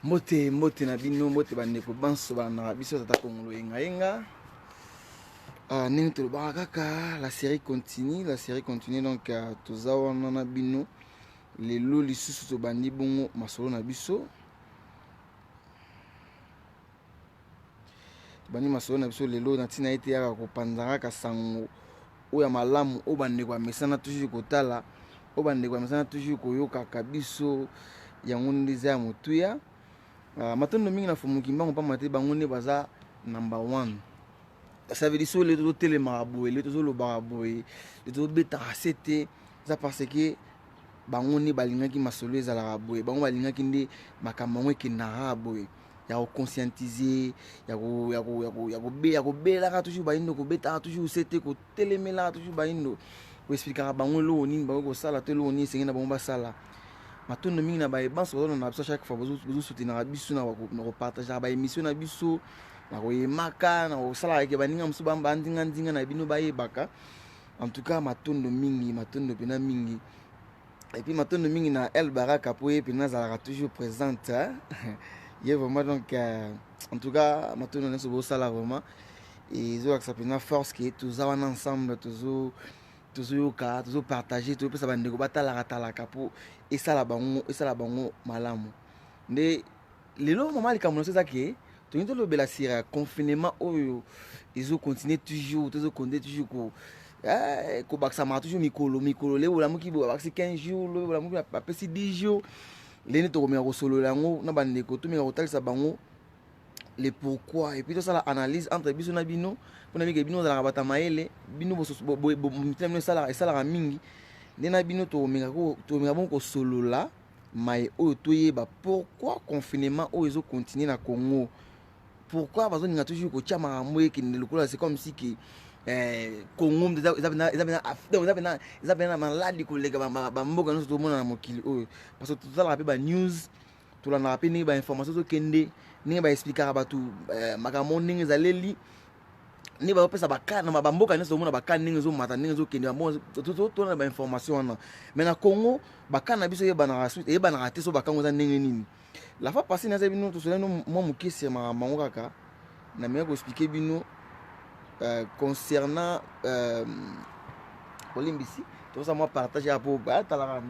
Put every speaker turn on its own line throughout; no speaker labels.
Mote na bino mote bandeko banso bana biso tata kongolo yenga. Ning to kaka la série continue donc toza wana na bino lelo lisusu to bandi bongo masolo na biso. Bani masolo na biso lelo na tina ete ya ko panzanga ka sango oya malamu o bandeko ba mesana toujours kotala o bandeko ba mesana toujours koyoka kabiso yango ndiza ya motuya. Matondo mingi na fomuki mbango pa mate bango ne baza number 1. Ça veut dire que les autres télémaraboués, les autres lobaraboués, les autres bétaracétés, ça parce que bango ne balinga ki masolo za la raboué, bango balinga ki ndi makambo ki naraboué. Ya ko conscientiser, ya ko be la toujours baindo ko beta toujours c'était ko télémela toujours baindo. Ko expliquer bango lo ni bango ko sala telo ni sengena bango ba sala. Matondo mingi na ba e banso na biso chaque fois bozo soutenir biso na ko partager ba émission na biso. Na koyemaka na kosala ke baninga musu bamba ndinga na bino bayebaka. En tout cas matondo pena mingi. Et puis matondo mingi na El Baraka po pena zalaka toujours présente. Il y a vraiment donc en tout cas matondo neso bo sala vraiment et zo ça pena force que tous wana ensemble toujours yoka toujours partager tout ça bandeko batala kapo et ça la bango malamu. Mais lelo mama likamuno c'est ça que tout le bela sira confinement oyo ils ont continué toujours ko baksa ma toujours mikolo le wala muki bo baksi 15 jours le wala muki pa pesi 10 jours leni to komia ko solo lango na bandeko to mi ko talisa bango le pourquoi et puis tout ça la analyse entre biso na bino pona bige bino za bata maele bino bo mitemno sala mingi ndena bino to minga bon ko solo la mai oyo toyeba pourquoi confinement oyo ils ont continué na Congo. Pourquoi parce qu'on a toujours que chama moye qui ne le c'est comme si que Congo ils avaient malade collègue ba mboka nous tout le monde na mokili parce que tout ça la ba news tout la na ni ba information to kende ni ba expliquer ba tout makambo ningi zaleli ni ba pesa ba kana ba mboka nous tout le monde ba kana ningi zo mata ningi zo kende tout na ba information na mais na Congo ba kana biso yeba na suite yeba na raté so ba kango za ningi nini. La fois passée, nous avons tout cela, moi, mon question, ma kaka, na me expliquer bino concernant Olimbisi, tout ça moi partager à pour talara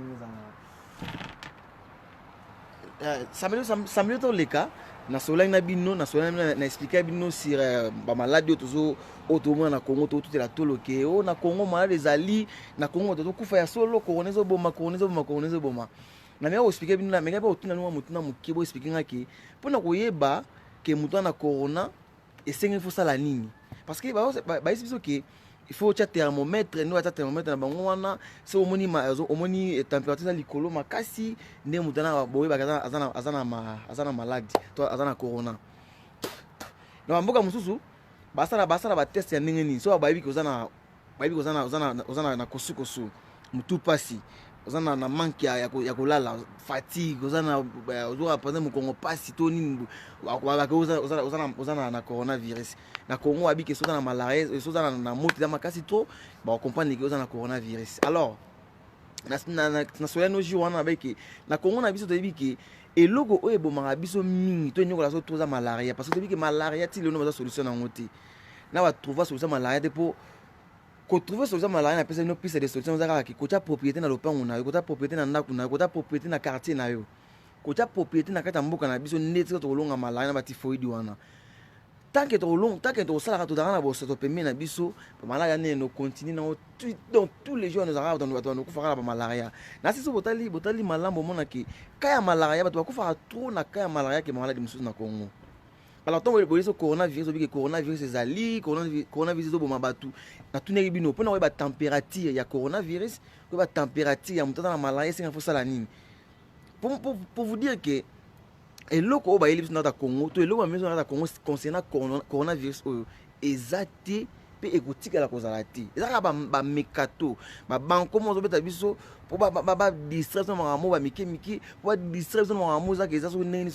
ça me tout les cas, na sola na bino, na sola na expliquer bino sur ba maladie toujours autrement na Congo tout est la toloke o na Congo malade des ali na Congo tout kufa ya solo coronezo boma. Na me expliquer bino na me pas otuna no mutuna mukibo expliquer ngaki pona koyeba ke mutu na corona esengi faut sala nini parce que ba expliquer que il faut cha thermomètre no cha thermomètre na bango wana c'est omoni température likolo makasi nde mutu na boyeba azana maladie to azana corona na mboka mususu basala ba test ya nini so ba yebi kozana na kosukosu mutu pasi ozana na manque ya kolala fatigue ozana ozoa pendant mu Congo pasi to nini ozana na coronavirus na Congo abiki ozana na malaria ozana na moto ya makasi to ba comprendre que ozana na coronavirus. Alors na soya no ji wana beki na Congo na biso to biki eloko oyo bomaka biso mingi to nyokola so toza malaria parce que biki malaria ti lelo baza solution na ngoti na ba trouver solution malaria te po ko trouver solution malaria na pesa no piste de solution za ka ko ta propriété na lopango na yo ko ta propriété na ndako na yo ko ta propriété na quartier na yo ko ta propriété na kata mboka na biso neti to longa malaria na ba typhoid wana tant que to sala to dana bo so to pemé na biso ba malaria ne no continue na dans tous les jours nous arabes dans nous ko fara ba malaria na siso botali malambo mona ki kaya malaria ba to ko fara trop na kaya malaria ke maladie musu na Congo. Alors tant que le coronavirus obi que coronavirus ezali coronavirus zo boma batu na tuneli bino pona ba température ya coronavirus ko ba température ya mutana na malaria c'est faut sala nini pour vous dire que eloko o ba elipsi na ta Congo to eloko maison na ta Congo concernant coronavirus ezati pe ekotika la kozala ti ezaka ba mekato ba banko mo zo beta biso po ba distraction mangamo ba miki po distraction mangamo za ke za so neni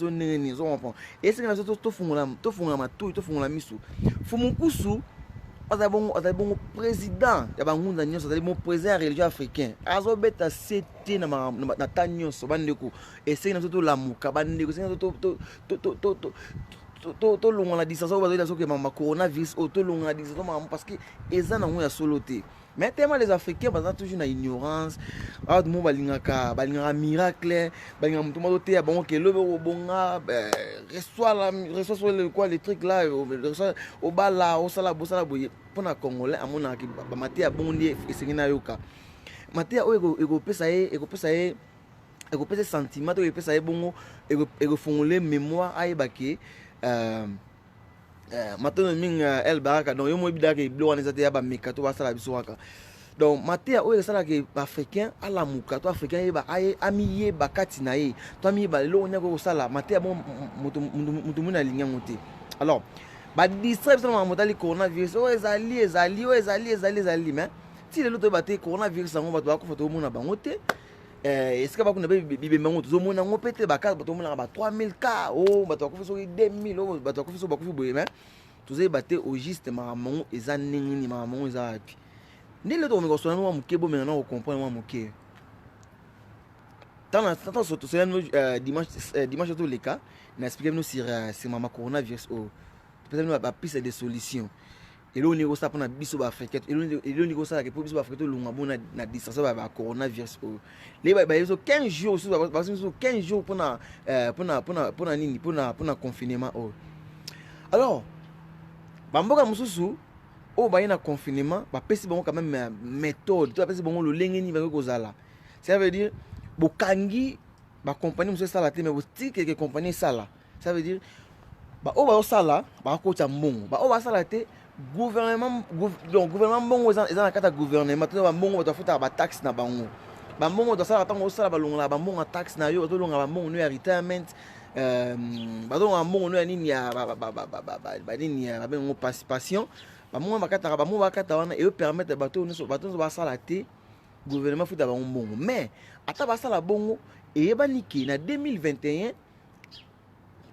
zo comprend et c'est que to fungula matu to fungula misu fumukusu azali bongo président ya bangunda nyonso azali bon président religieux africain azobeta sete na ta nyonso bandeko esengi na to lamuka bandeko esengi to longa na distance oyo bazoyela soki ma coronavirus oyo to longa na distance parce que eza nango ya solo te. Mais tellement les Africains baza toujours na ignorance tout le monde balingaka miracle balingaka mutu moto te ya bango ke lobe obonga reçoit sur le quoi les trucs là obala osala boye pona congolais amona ki ba mate ya bongo ndi esengi na yoka mate ya oyo ekopesa sentiment to ekopesa ye bongo ekofongole mémoire ayebake maintenant minga el baraka donc yo mo bidaka iblo wana zate ya ba mekato basala biso waka donc matea oyo sala ke africain ala muka to africain yeba aye amiye bakati na ye to amiye ba lo nya ko sala matea bon mutu muna linga ngote. Alors ba distraire ça motali coronavirus o ezali mais ti le to bate coronavirus ngo bato ba ko foto mona bango te est-ce que ba kuna bibe mango to mona ngo pete bakati bato mona ba 3000 cas o bato ko fiso 2000 o bato ko fiso ba ko fi boye mais tous bate au juste mamango eza nini mamango eza api ndile to meko sona no mukebo mais na ko comprendre mo muke tant surtout dimanche tous les cas na expliquer nous sur mama coronavirus o peut-être nous ba piste de solution et là on est ça pour na biso ba africain et là on est ça que pour biso ba africain longa bona na distance ba coronavirus o les ba 15 jours ba 15 jours pour na nini pour na confinement o. Alors bamboka mususu o ba na confinement ba pesi bango quand même méthode tu pesi bango lo lengeni ba ko zala ça veut dire bokangi ba compagnie mususu sala te mais bo stick que compagnie sala ça veut dire ba o ba sala ba ko cha mbongo ba o ba sala te gouvernement bongo eza na kata gouvernement to ba mbongo to futa ba taxe na bango ba mbongo to sala tango sala ba longa ba mbongo taxe na yo to longa ba mbongo no ya retirement badon a mbongo no ya nini ya ba nini ya ba ngo participation ba mbongo bakata wana et permettre bato ba sala te gouvernement futa ba mbongo mais ata ba sala bongo et ebaniki na 2021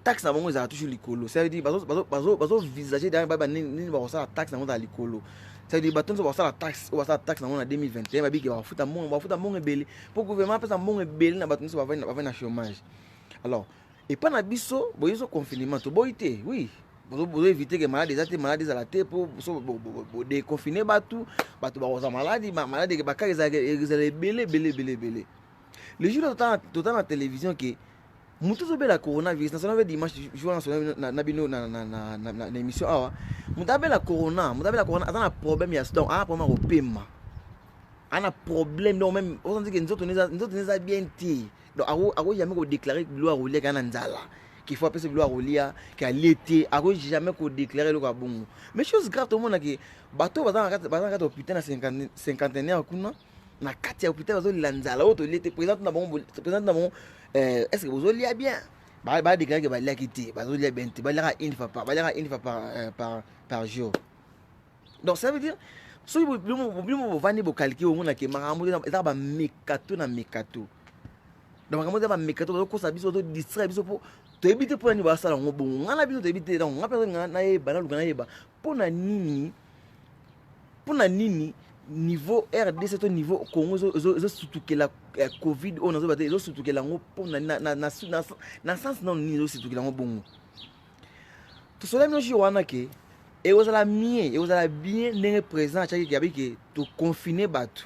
taxe na bango za toujours likolo ça veut dire bazo visager derrière ba nini ba sala taxe na bango za likolo ça veut dire bato ba sala taxe na bango na 2021 ba biki ba futa mbongo ebele pour gouvernement pesa mbongo ebele na bato ba va na chômage. Alors et pas na biso boyezo confinement to boité oui bozo éviter que maladies à la tête pour déconfiner bato ba oza maladie que ba ka ezale belé le jour total na télévision que mutu zo bela coronavirus na sonave dimanche jour na bino na émission awa mutu bela corona atana problème ya donc problème au paiement ana problème donc même on dit que nous autres bien ti donc ako jamais ko déclarer gloire rouler kana nzala qu'il faut appeler gloire roulia qu'à l'été ako jamais ko déclarer le kabongo mais chose grave tout le monde que bateau bazanga hôpital na 50 kuna na kati ya hôpital bazo lanzala auto l'été présente na bon est-ce que vous lia bien ba déclarer que ba lia kiti bazo lia bien ti ba lia une fois par jour. Donc ça veut dire so vous vani bo calculer on a que makambo eza ba mekato na mekato donc makambo eza ba mekato ko sa biso to distraire biso pour to éviter pour ni ba sala ngo bon ngana biso to éviter donc ngapa na yeba na lugana yeba pona nini niveau RDC to niveau Congo zo surtout que la Covid on a zo baté zo surtout que la ngo pona na sens non ni zo surtout que la ngo bon to cela no wana ke et vous allez bien les présents chaque qui avait que to confiner bateau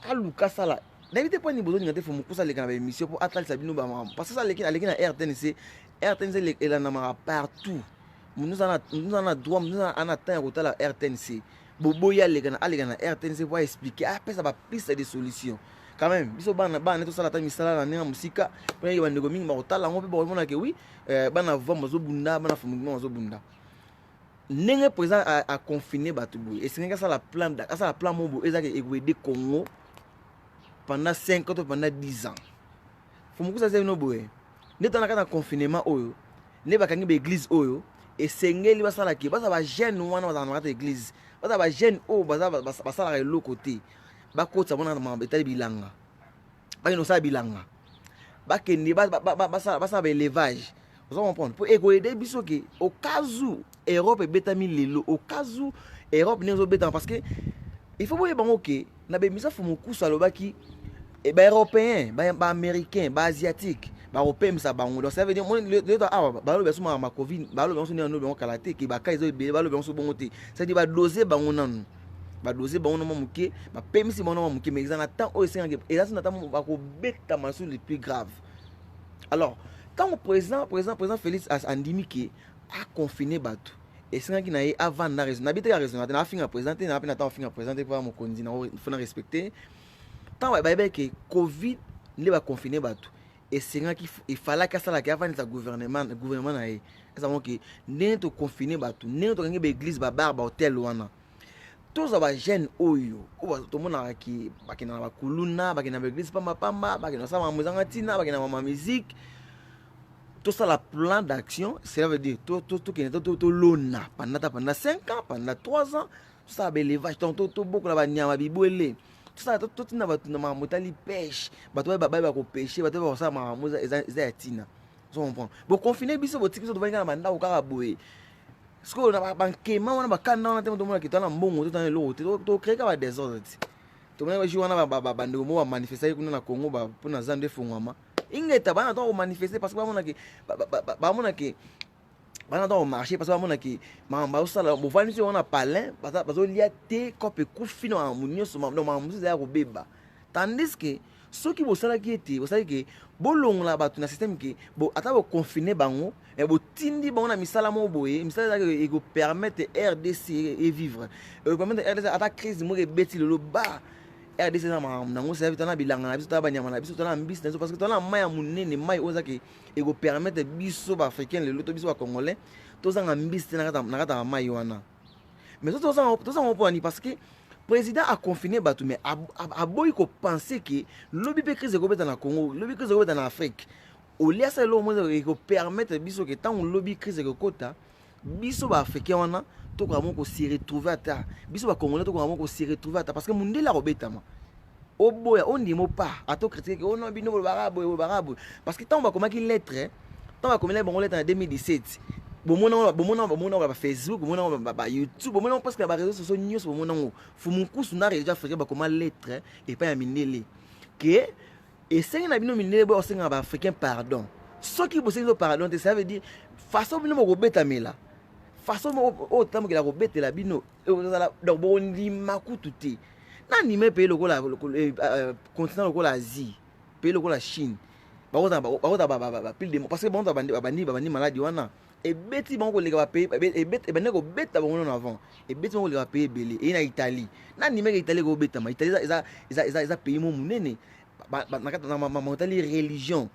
à Lucas sala n'évitez pas ni besoin de faire mon cours à l'écran émission pour attendre sabino ba parce que ça l'écran à RTNC elle en a partout nous en a droit nous en a temps au la RTNC bobo ya l'écran à RTNC pour expliquer après ça va plus des solutions quand même biso bana tout ça la ta misala na musika pour y bande gomingi ba otala ngo pe ba mona que oui bana voma zo bunda bana fumu zo bunda n'est présent à confiner Batouboui. Et c'est ça la plan Mobo, et ça qui est Congo pendant 5 ans, pendant 10 ans. Faut que ça soit une boue. N'est pas dans confinement, n'est pas dans l'église, et c'est ngeli basala ki basa jeune wana dans l'église. Basa jeune basala l'autre côté. Bakota mona na betali bilanga. Ba ino sa bilanga. Ba kendi basa élevage. Vous allez comprendre. Pour aider biso que au cas où Europe est bétami lelo, au cas où Europe n'est pas parce que il faut voir que na be misa fumu kusu alobaki et ba européen, ba américain, ba asiatique, ba européen ça bango. Donc ça veut dire moi le ba lo beso ma covid, ba lo beso ne no kalate ki ba kaizo be ba lo beso bongote. Ça dit ba doser bango nan. Ba doser bango no muke, ba pemisi bango no muke mais en attend o senga et là ça attend ba ko beta masu les plus graves. Alors, quand le président Félix Andimi qui a confiné Batou, et c'est qui n'a avant na raison, n'habite la raison, n'a fini à présenter, n'a pas attend à présenter pour mon condi, il faut respecter. Tant que Covid ne va confiner Batou, et c'est qui il fallait que ça la qui avant le gouvernement na e, ça veut que n'est to confiner Batou, n'est to gagner église ba barbe hôtel wana. Tous aba jeune oyo, o to mona ki bakina ba kuluna, bakina ba église pamba pamba, bakina sa mamuzanga tina, bakina mama musique. Tout ça, la plan d'action, ça veut dire tout l'ona pendant 5 ans, pendant 3 ans, tout ça, les vaches, tout beaucoup la nyama bibouele. Tout ça, tout na ma motali pêche, bato ba pêcher, bato ba ça ma moza tina. Vous comprenez? Bon confiner biso botiki so devant na manda okara boye. Ce que na bankema wana bakanda na temo to mona kitana mbongo to tana lo to créer ka ba désordre. To mona ba jiwana ba bandeko mo manifester kuna na Congo ba pona zande fungwama. Ingeta bana to manifester parce que bamona ke bana to marcher parce que bamona ke mamba usala bo vani si on a palin bazo liate kope kufino amunyo so no mamuzi ya kobeba tandis que ceux qui bosala ki ete bosala ke bolongola batu na système ke bo ata bo confiner bango e bo tindi bango na misala mo boye misala e go permettre RDC et vivre e permettre RDC ata crise mo ke beti le ba RDC na nango ça vitana bilanga na biso ta banyama na biso tona mbisi na parce que tona mai ya munene mai oza ke e go permettre biso ba africain le loto biso ba congolais tozanga mbisi na kata mai wana mais tozanga oponi parce que président a confiné batou mais a boy ko penser que lobby pe crise ko beta na Congo lobby crise ko beta na Afrique au lieu ça lo mo ko permettre biso que tant lobby crise ko kota biso ba africain wana to ko se retrouver ata biso ba congolais to ko se retrouver ata parce que mundela ko betama o boya on dit mo pas ato critiquer on no bino barabo parce que tant ba komaki lettre tant ba komela bon lettre en 2017 bomona ba Facebook bomona ba YouTube bomona parce que ba réseaux sociaux news bomona fumukusu na déjà frère ba koma lettre et pas ya minele que et c'est na bino minele bo senga ba africain pardon ce qui bo senga pardon ça veut dire façon bino ko betamela façon o tamo ke la ko betela bino donc bo ndima kututi na ni me pays lokola continent lokola Asie pays lokola Chine ba pile de parce que bon bandi maladie wana et beti bango les pays et beti ko beta bango non avant et beti bango les pays belé et na Italie na ni me Italie ko beta ma Italie za pays mo munene na ma Italie religion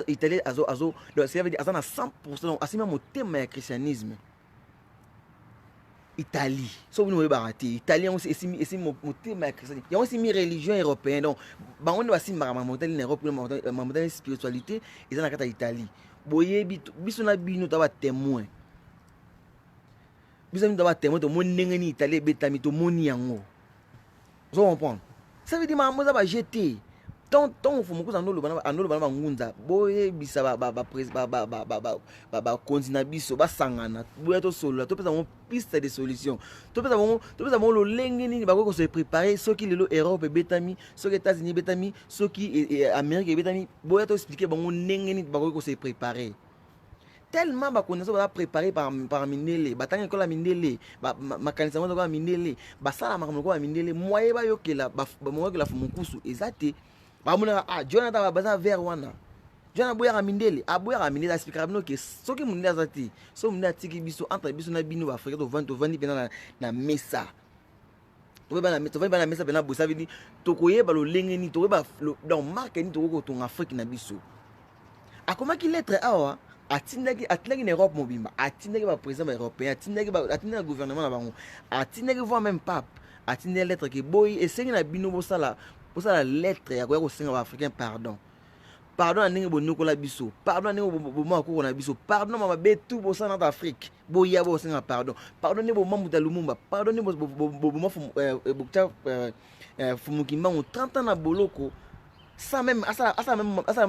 Italie azo donc ça veut dire azana 100% asima mo thème ya christianisme Italie so bino barati italien aussi esi mo thème ya christianisme ya aussi mi religion européenne donc bango ne basi ma Italie na Europe ma spiritualité ezana kata Italie boye biso na bino ta ba témoin biso na ba témoin to mo ndenge ni Italie betami to moni yango vous comprenez ça veut dire ma moza ba jeter tant faut beaucoup anolo bana ngunza boye bisa ba continue biso ba sangana boye to solo to pesa mon piste de solution to pesa mon lo lenge ni ba ko se préparer ceux qui le Europe betami ceux qui États-Unis betami ceux qui Amérique betami boye to expliquer bango ndenge ni ba ko se préparer tellement ba connaissance ba préparer par minele batanga ko la minele ma kanisa mo ko la minele ba sala ma ko la minele moye ba yokela ba moye ko la fumukusu ezate bamuna Jonathan baza vers wana Jonathan boya mindele aboya mindele expliquer bino que soki munde azati so munde atiki biso entre biso na bino ba afrika to vandi pena na mesa to ba na mesa pena bosa vini to koyeba lo lengeni to ba dans marque ni to ko to Afrique na biso akomaki lettre awa atindaki na Europe mobimba atindaki ba président européen atindaki gouvernement na bango atindaki voire même pape atindaki lettre que boy esengi na bino bosala pour ça la lettre ya ko senga africain pardon na ndenge bonoko la biso pardon ndenge bo ko na biso pardon mama betu bo sana na Afrique bo ya bo senga pardon ne bo mamuta Lumumba pardon ne bo bukta fumukimba 30 ans na boloko ça même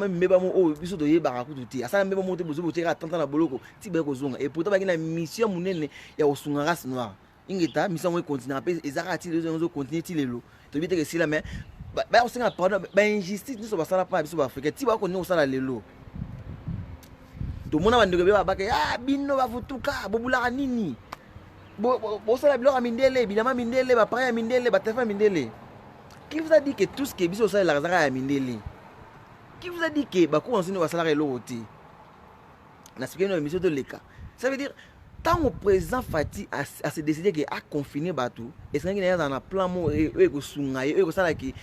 meba mo o biso to yeba ka kututi asa meba mo te bozo boteka 30 ans na boloko ti be ko zonga et pourtant ba kina mission munene ya osunga race noire ingeta mission on continue après ezaka ti les gens continuer ti lelo to bi te que si la mais ba on singa pardon ba injustice ni so ba sala pa biso ba africain ti ba ko ni osala lelo to mona ba ndeko ba ke ah bino ba futuka bobulaka nini bo sala biloko mindele bilama mindele ba paya mindele ba tefa mindele. Qui vous a dit que tout ce qui est biso sala la zaka ya mindele? Qui vous a dit que ba ko enseigne ba sala lelo oti na ce que nous émission de l'éca? Ça veut dire tant au président Fati a se décidé que a confiner bateau et c'est qu'il y a dans un plan mo et ko sunga et ko sala ki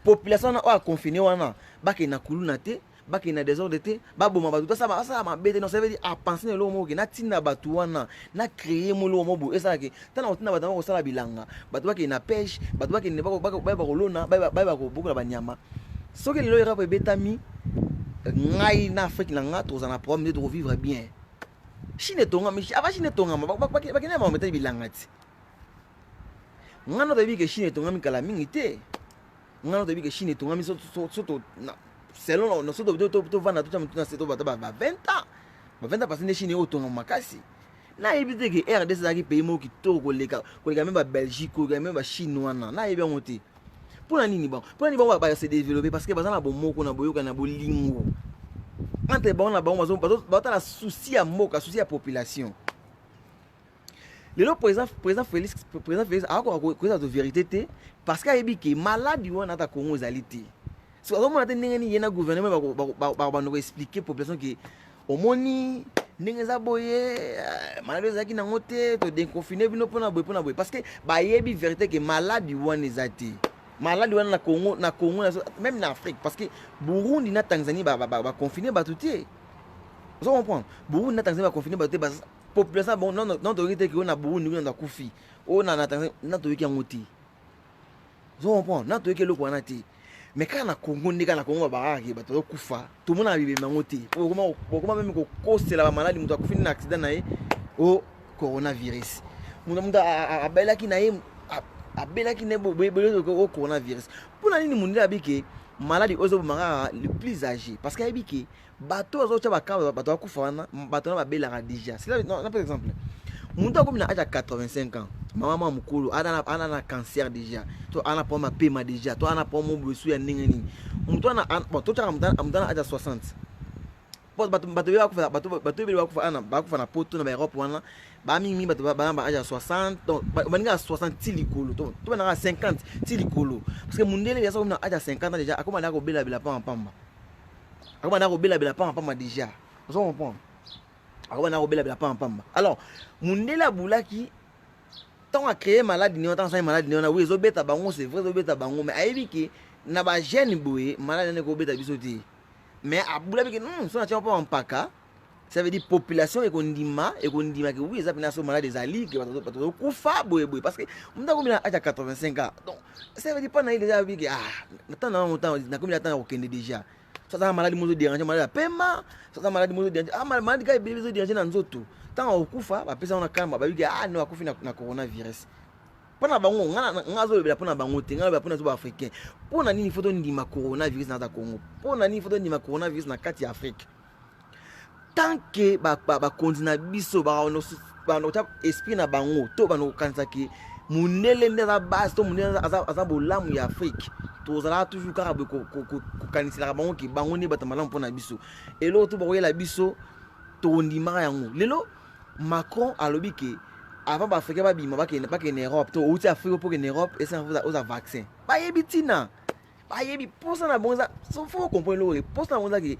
population a confiner wana ba ke na kuluna te ba ke na désordre te ba boma bateau ça ma bête non ça veut dire a penser le mo ke na tina bateau wana na créer mo lo mo bo et ça que tant on tina bateau ko sala bilanga bateau ba ke na pêche bateau ba ke ne ba ko lona ba ko beaucoup la banyama so que le ira pe betami ngai na Afrique na nga to za na problème de vivre bien. Chine tonga mishi aba chine tonga ba kina ma meta bilanga ti ngano debi ke chine tonga mi kala mingi te ngano debi ke chine tonga mi so na selon no so to vana to na seto ba 20 ans ba 20 ans parce que chine o tonga makasi na ebite ke RDC za ki pays mo ki to ko leka même ba Belgique ko même ba chinois na ebi ngote pour nini bon ba se développer parce que bazana bon moko na boyoka na bolingo. Entre bon na bon la souci à moka souci à population. Le président Félix a encore cause de vérité parce qu'il a dit que malade on a ta Congo zalité. So on a tenu ni na gouvernement ba no expliquer population que au moni ndenge za boye malade za ki na ngote to déconfiner bino pona boye parce que ba yebi vérité que malade on ezati. Malade wana na Congo même en Afrique parce que Burundi na Tanzanie ba confiner batuté. Vous comprenez? Burundi na Tanzanie ba confiner batuté parce population bon non autorité que on a Burundi na kufi. On na Tanzanie na to yiki ngoti. Vous comprenez? Na to yiki loko wana ti. Mais quand na Congo ndika na Congo ba ki ba to kufa. Tout monde a bibe ngoti. Comment même ko cause la maladie mutu akufi na accident na ye au coronavirus. Mutu abela ki na ye abela ki ne au coronavirus pour la nini munde abike maladie ozo mara le plus âgé parce que abike bato ozo cha bakaba bato akufana bato na babela déjà c'est là par exemple munde comme na âge 85 ans maman mukulu ana cancer déjà to ana poma pema déjà to ana poma bosu ya ningeni mundu ana bon to cha amdana âge 60 bato bakufa ana bakufa na poto na Europe wana ba mingi bato ba âge 60 donc baninga 60 tilikolo to na 50 tilikolo parce que mundele ya so na âge 50 déjà akoma na ko bela pa pamba akoma na ko bela pa pamba déjà vous comprenez akoma na ko bela pa pamba alors mundele abulaki tant a créé maladie ni tant ça maladie ni on a oui zo beta bango c'est vrai zo beta bango mais ayebi ki na ba jeune boye maladie ne ko beta bisoti. Mais à boula que non, ça n'a pas un paka. Ça veut dire population et qu'on dit que oui, ça peut malade des alliés qui va tout kufa boy parce que on a combien à 85 ans. Donc ça veut dire pas na déjà que attends na combien de temps au Kenya déjà. Ça ça maladie mo déranger malade paiement, ça maladie mo déranger maladie ka bezo déranger na nzoto. Tant au kufa ba pesa on a kama ba que no akufi na coronavirus. Pona bango ngazo bela pona bango te ngalo pona zo ba africain pona nini foto ndima coronavirus na Congo pona nini foto ndima coronavirus na kati ya Afrique tant que ba continue biso ba no tap esprit na bango to ba no kanisa ki munele ndeza base to munele azabo lamu ya Afrique to zala toujours ka ko kanisa la bango ki bango ni batamala pona biso et l'autre ba la biso to ndima yango lelo Macron alobi ke avant ba Africain ba bima ba ke en Europe to outi Afrique pour en Europe et ça aux vaccin ba yebitina ba yebi pour ça na bonza so faut comprendre le pour ça bonza que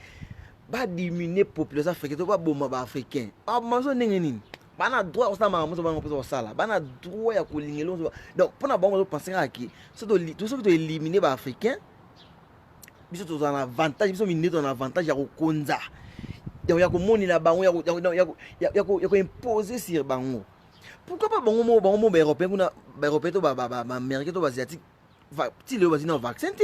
ba diminuer population africaine to ba bomba ba africain ba maso ndenge nini ba na droit au sama mo so ba ngo sala ba na droit ya ko lingelo donc pour na bango penser aki so to so to éliminer ba africain biso to un avantage biso minute un avantage ya ko konza ya ko moni na bango ya ko imposer sur bango. Pourquoi pas bon mot européen kuna européen to ba américain to ba asiatique ti le bazina vaccin te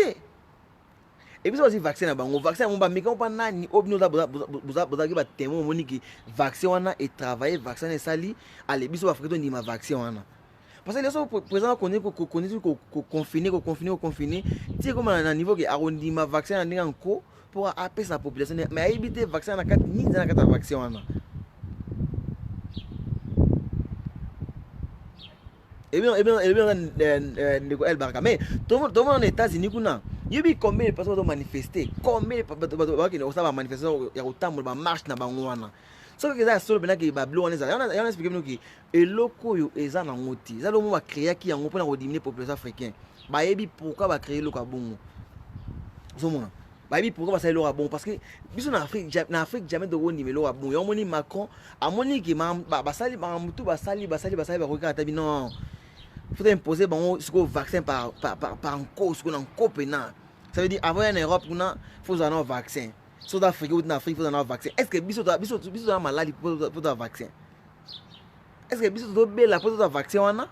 et puis aussi vaccin na bango vaccin on ba meka on pa nani obino za boza ki ba témoin moniki vaccin wana et travailler vaccin et sali ale biso africain to ndima vaccin wana parce que les autres présent connaît ko confiner ti comme na niveau que arrondima vaccin na ndinga nko pour appeler sa population mais éviter vaccin na kati ni na kati vaccin wana. ndeko El Baraka. Mais tout le monde aux États-Unis kuna. Yebi combien de personnes ont manifesté, combien de personnes qui ont manifesté, il y a autant de marche na bangwana. So que ça solo benaki ba blo on expliquer nous que eloko yo eza na ngoti. Ça le mot va créer qui en pour diminuer population africaine. Ba yebi pourquoi va créer le kabongo. Zomona. Ba yebi pourquoi va ça le kabongo parce que biso na Afrique jamais de roni melo kabongo. Yo moni Macron, amoni ki ba sali ba mutu ba sali ba koka tabi non. Faut imposer ce vaccin par en cause qu'on en Copenhague. Ça veut dire avant en Europe il faut un vaccin. South Afrique ou en Afrique il faut un vaccin. Est-ce que biso un malade pour un vaccin? Est-ce que biso bela pour un vaccin wana?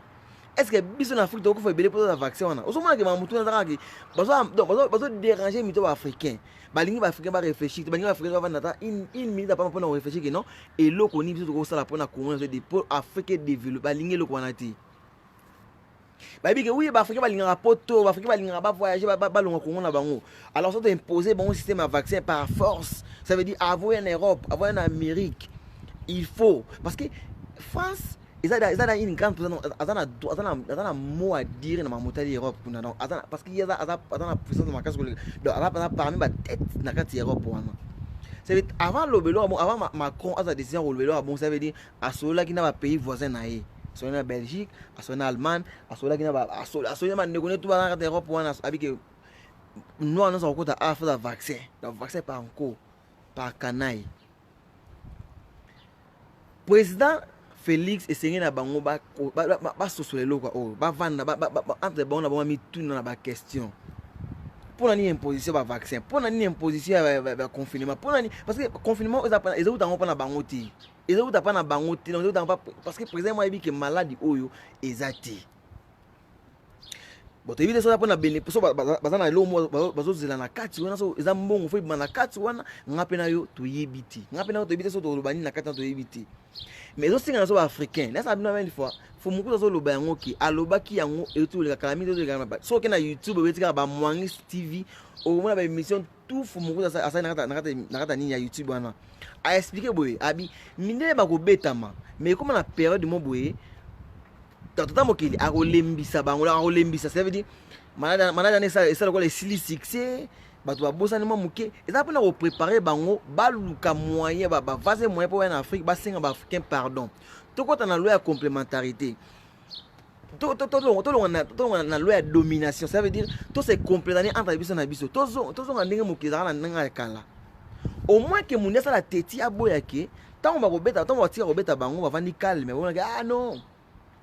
Est-ce que biso en Afrique faut bela pour un vaccin wana? Osoma que mamutu na zaka bazo déranger mito africain. Balingi ba africain ba réfléchir, balingi africain va nata une minute pas pour réfléchir que non et loko ni biso ko sala pour na comment de pour Afrique développer balingi loko wana ti. Babi que oui, Afrique va linga poto, Afrique va linga ba voyager, ba longa Congo na bango. Alors ça imposer bon système à vaccin par force. Ça veut dire avoir en Europe, avoir en Amérique. Il faut parce que France, ils ont une grande azana mot à dire dans ma montagne Europe kuna donc parce qu'il y a azana puissance dans ma casse donc azana parmi ba tête na carte Europe wana. Ça veut dire avant l'obélo avant Macron a sa décision l'obélo bon ça veut dire à ceux-là qui n'a pas pays voisin naé. Soit en Belgique, soit en Allemagne, soit là qui n'a pas, soit man négocier tout dans l'Europe ou en avec nous on a encore à faire vaccin, le vaccin par encore par canaille. Président Félix et Sengé na bango ba sur les locaux oh ba vendre entre bon na bon mi tout dans la question. Pour une imposition par vaccin, pour une imposition par confinement, pour parce que confinement ils ont pas na bango ti. Ils ont pas na bango ti, parce que président moi dit que maladie oyo ezati. Bon tu éviter ça pour na bénéfice baza na lomo bazo zela na kati wana so eza mbongo fo na kati wana ngape na yo to yebiti. Ngape na yo to yebiti so to bani na kati to yebiti. Mais aussi quand so africain, là ça bino même fois faut mukuza so loba yango ki aloba ki yango etu le calamité de gamba. So que na YouTube betika ba Mwangi TV au moins ba émission tout faut mukuza ça na kata ni ya YouTube wana. A expliquer boye abi mine ba ko betama mais comme na période de mo boye tata mokili a rolembisa bango la rolembisa ça veut dire malade ne ça ko les succès bato ba bosa ni mamuke eza pona ko préparer bango baluka moyen ba vaser moyen pour en Afrique ba singa ba africain pardon to kota na loi ya complémentarité to na loi ya domination ça veut dire to c'est compléter entre biso na biso to na ndenge mokili na ndenge kala au moins que mon la teti aboya ke tant ba ko beta tant ba tira ko beta bango ba vandi calme on ah non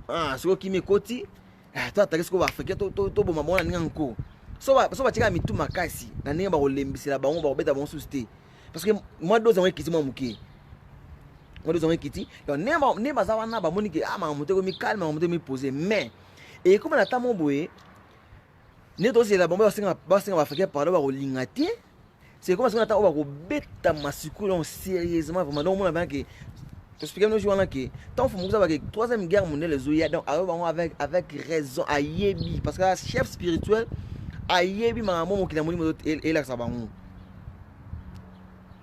ah ce qui me koti ah toi ta qu'est-ce va africain to bo mabona ninga nko so ba tika mitu makasi na ninga ba ko lembisela bango ba ko beta bango susté parce que moi deux ans kiti moi muke moi deux ans kiti donc ne ba za wana ba moni ke ah ma muté ko mi calme ma muté mi poser mais et comme na tamo boye ne to c'est la bombe ba singa africain parler ba ko lingati c'est comme si on attend on va bêta masculin sérieusement vraiment donc on a que expliquer nous jouons là que tant faut nous avec troisième guerre mondiale les oya donc avec raison à yebi parce que chef spirituel à yebi maman qui n'a moni et là ça va on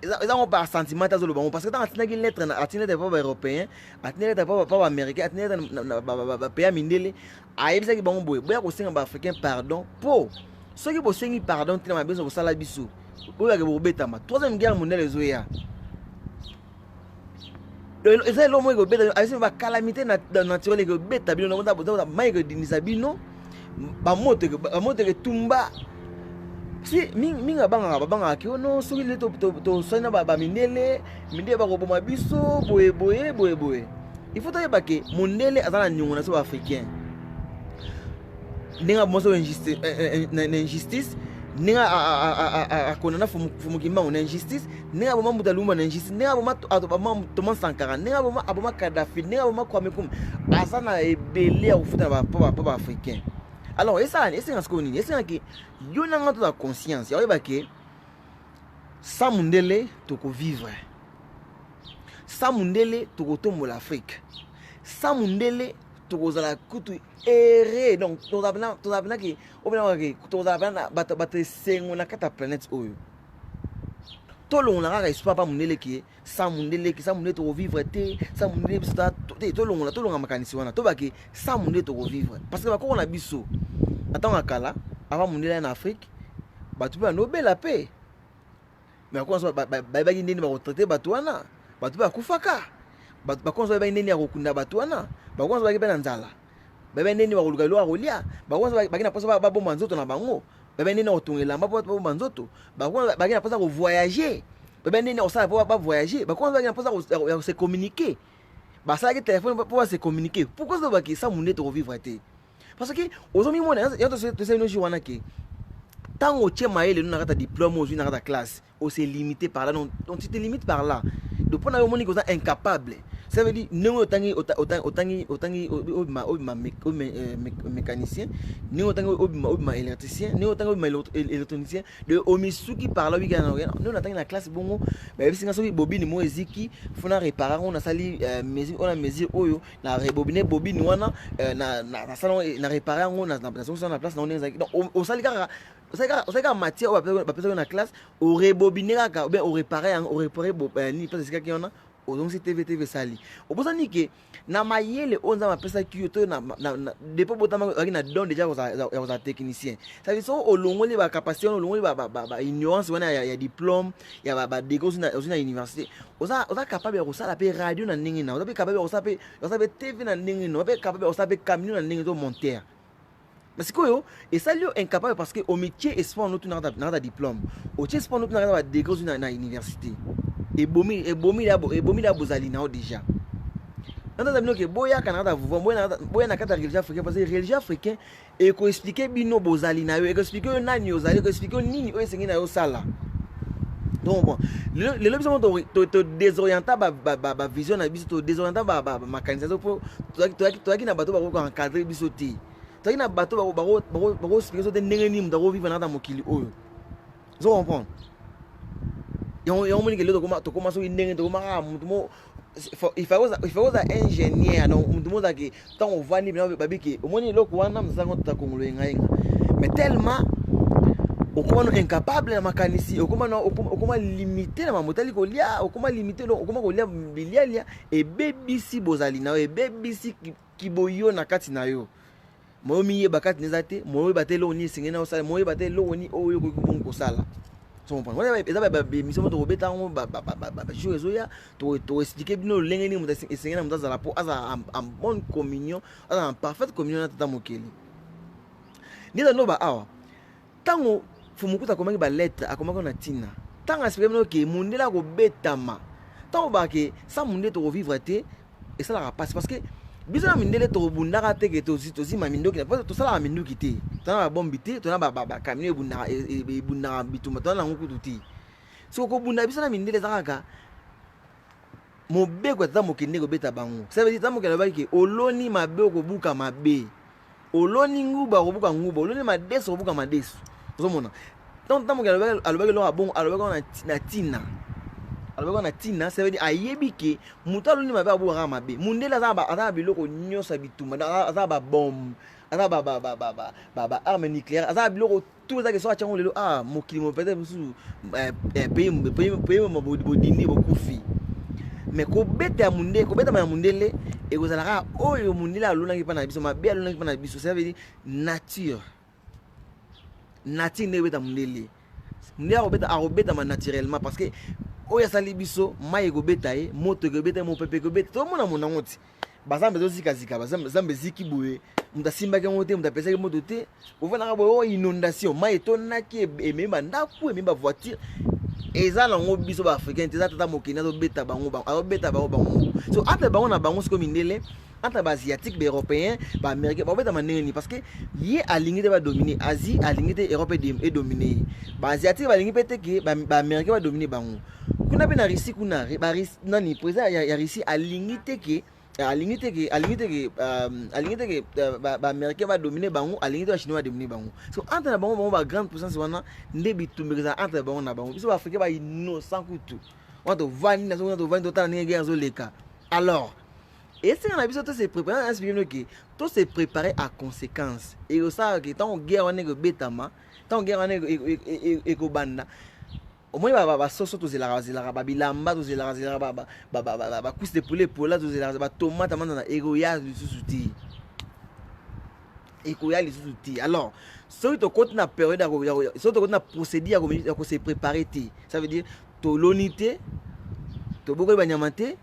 ils ont pas sentiment dans le bon parce que dans une lettre à pas européen à pas américain à pays mindele à yebi ça qui bon boy boya ko singa ba africain pardon pour ceux qui bo singi pardon tu na besoin de sala biso oya ke bobetama troisième guerre mondiale ezoya eza lo mo ke beta asi ba calamité naturelle ke beta bino na bonda mai ke dinisa bino ba moto ke tumba si minga banga ke no soki le to sona ba mindele ba ko boma biso boye il faut tailler ke mondele azana nyungu na so africain ninga mo so injustice ninga a konana fumukimba on injustice ninga boma mutalumba na injustice ninga boma Thomas Sankara ninga boma aboma Kadhafi ninga boma Kwame Nkrumah azana ebele ya kufuta ba africain alors ça c'est ce qu'on dit c'est que yona ngato la conscience ya ba ke sa mundele to ko vivre sa mundele to ko tombola Afrique sa mundele to ko zala kutu erré donc to zabna ki obina ke to zabna bata sengo na kata planète oyo tout le monde a espoir pas mundele qui ça mundele qui ça mundele to vivre té ça mundele ça tout le monde a makanisi wana to ba que ça mundele to vivre parce que ba ko on a biso attends akala avant mundele en Afrique ba tu peux Nobel la paix mais ko so ba ndeni ba retraité ba to wana ba tu ba kufaka ba ko so ba ndeni ya kokunda ba to wana ba ko so ba ke na nzala ba ndeni ba koluka lo akolia ba ko so ba ke na posa ba bomba nzoto na bango bébé nene otongela mbapo ba banzoto ba na posa ko voyager bébé nene osala ba voyager ba ko ba na posa ko se communiquer ba ça que téléphone pour se communiquer pourquoi ça ba que ça monde to vivre té parce que ozomi mona ya to se no jiwana ke tant au tchema ele na kata diplôme au na kata classe on s'est limité par là donc tu te limites par là de prendre un moni comme ça incapable ça veut dire non otangi mécanicien ni otangi électricien ni otangi électronicien de omisuki par là nous otangi la classe bongo ba bisinga soki bobine mo eziki fona réparer on a sali mesure on a mesure oyo na rebobiner bobine wana na salon na réparer on na place na on ezaki donc on sali kaka osaka matière ba pesa na classe au rebobiner kaka ou bien au réparer ni place ezika ki ona donc c'est TV sali obosani ke na mayele onza mapesa kiyoto na depuis botama na don déjà aux technicien ça veut dire au longoli ba capacité au longoli ba ignorance wana ya diplôme ya ba dégos na université oza capable ya kusala pe radio na ndenge na oza pe capable ya kusala pe TV na ndenge na oza pe capable ya kusala pe camion na ndenge to monteur parce que yo et ça lui incapable parce que au métier espoir nous na diplôme au métier espoir nous na ba dégos na université et bomi la bozali nao déjà nanda zamino ke boya kanada vous boya na kata religion africain parce que religion africain et ko expliquer bino bozali na yo et ko expliquer nani ozali ko expliquer nini o esengi na yo sala donc bon le lobisement to désorienter ba vision na biso to désorienter ba mécanisation pour to ki na bato ba ko encadrer biso ti to ki na bato ba ko expliquer so de ndenge ni mutako vivre na mokili oyo zo comprendre moni que le to commence à indenge to ma mutumo il faut ingénieur donc mutumo za que tant on va ni babiki omoni loko wana mzango tutakongolo ngainga mais tellement okoma incapable na makanisi okoma limité na mamotali kolia okoma limité okoma kolia bilialia et bebisi bozali na e bebisi kiboyo na kati na yo moyo miye bakati nezate moyo batelo oni singena osala moyo batelo oni oyo ko sala on prend eza ba mission to beta ngo ba jour ezoya to expliquer bino lenge ni muta esengena muta zala po aza en bonne communion aza en parfaite communion na tata mokeli nida no ba awa tango fumukuta komangi ba lettre akomaka na tina tango expliquer bino ke mundela ko betama tango ba ke sa munde to vivre te et ça la passe parce que biso na mindele to bundaka te ke to si mamindoki na to sala mindoki te tana ba bombi te tona ba kamine bundaka bituma tona ngo kututi so ko bunda biso na mindele zakaka mobeko tata mokende ko beta bango ça veut dire tata mokende ba ke oloni mabe ko buka mabe oloni nguba ko buka nguba oloni madeso ko buka madeso ozomona donc tata mokende alobaki lo abongo alobaki na tina alobaki na tina ça veut dire ayebi ke mutalo ni mabe abuka mabe mundela za biloko nyosa bituma za ba bombe aza ba arme nucléaire aza biloko tout ça que soit chango lelo mokili mo peut-être musu pays mo bodini bokufi mais ko beta munde ko beta ma mundele e ko zalaka oyo mundela alonaki pa na biso mabe alonaki pa na biso ça veut dire nature ne beta mundele ndea ko beta ma naturellement parce que oya sali biso mai ko beta e moto ko beta mo pepe ko beta to mona mona ngoti bazambe zo zika bazambe ziki boye mutasimba ke ngote mutapesa ke moto te ovana bo inondation mai tonaki ememba ndaku ememba voiture eza na ngo biso ba africain te tata mokina zo beta bango so ata bango na bango siko mindele ata ba asiatique ba européen ba américain ba beta maneni parce que ye alingi te ba dominer Asie alingi te Europe et dominer ba asiatique ba lingi pete ke ba américain ba dominer bango kuna pe na Russie kuna ba nani président ya Russie alingi te ke ba américain va dominer bango alingi te chinois va dominer bango so entre na bango ba grande puissance wana ndebi tumbeza entre bango na bango biso ba africain ba innocent kutu wato vani na zo to vani to tana ni guerre zo leka alors et c'est na biso to se préparer à expliquer que to se préparer à conséquence et ça que tant guerre wana ko betama tant guerre wana e ko banda au moins ba sauce tozela ba bilamba tozela ba cuisse de poulet pola tozela ba tomate amanda na egoya lisusu ti ekoya lisusu ti. Alors soki tokoti na période soki tokoti na procédure ya ko se préparer ti, ça veut dire toloni te, toboko banyama te,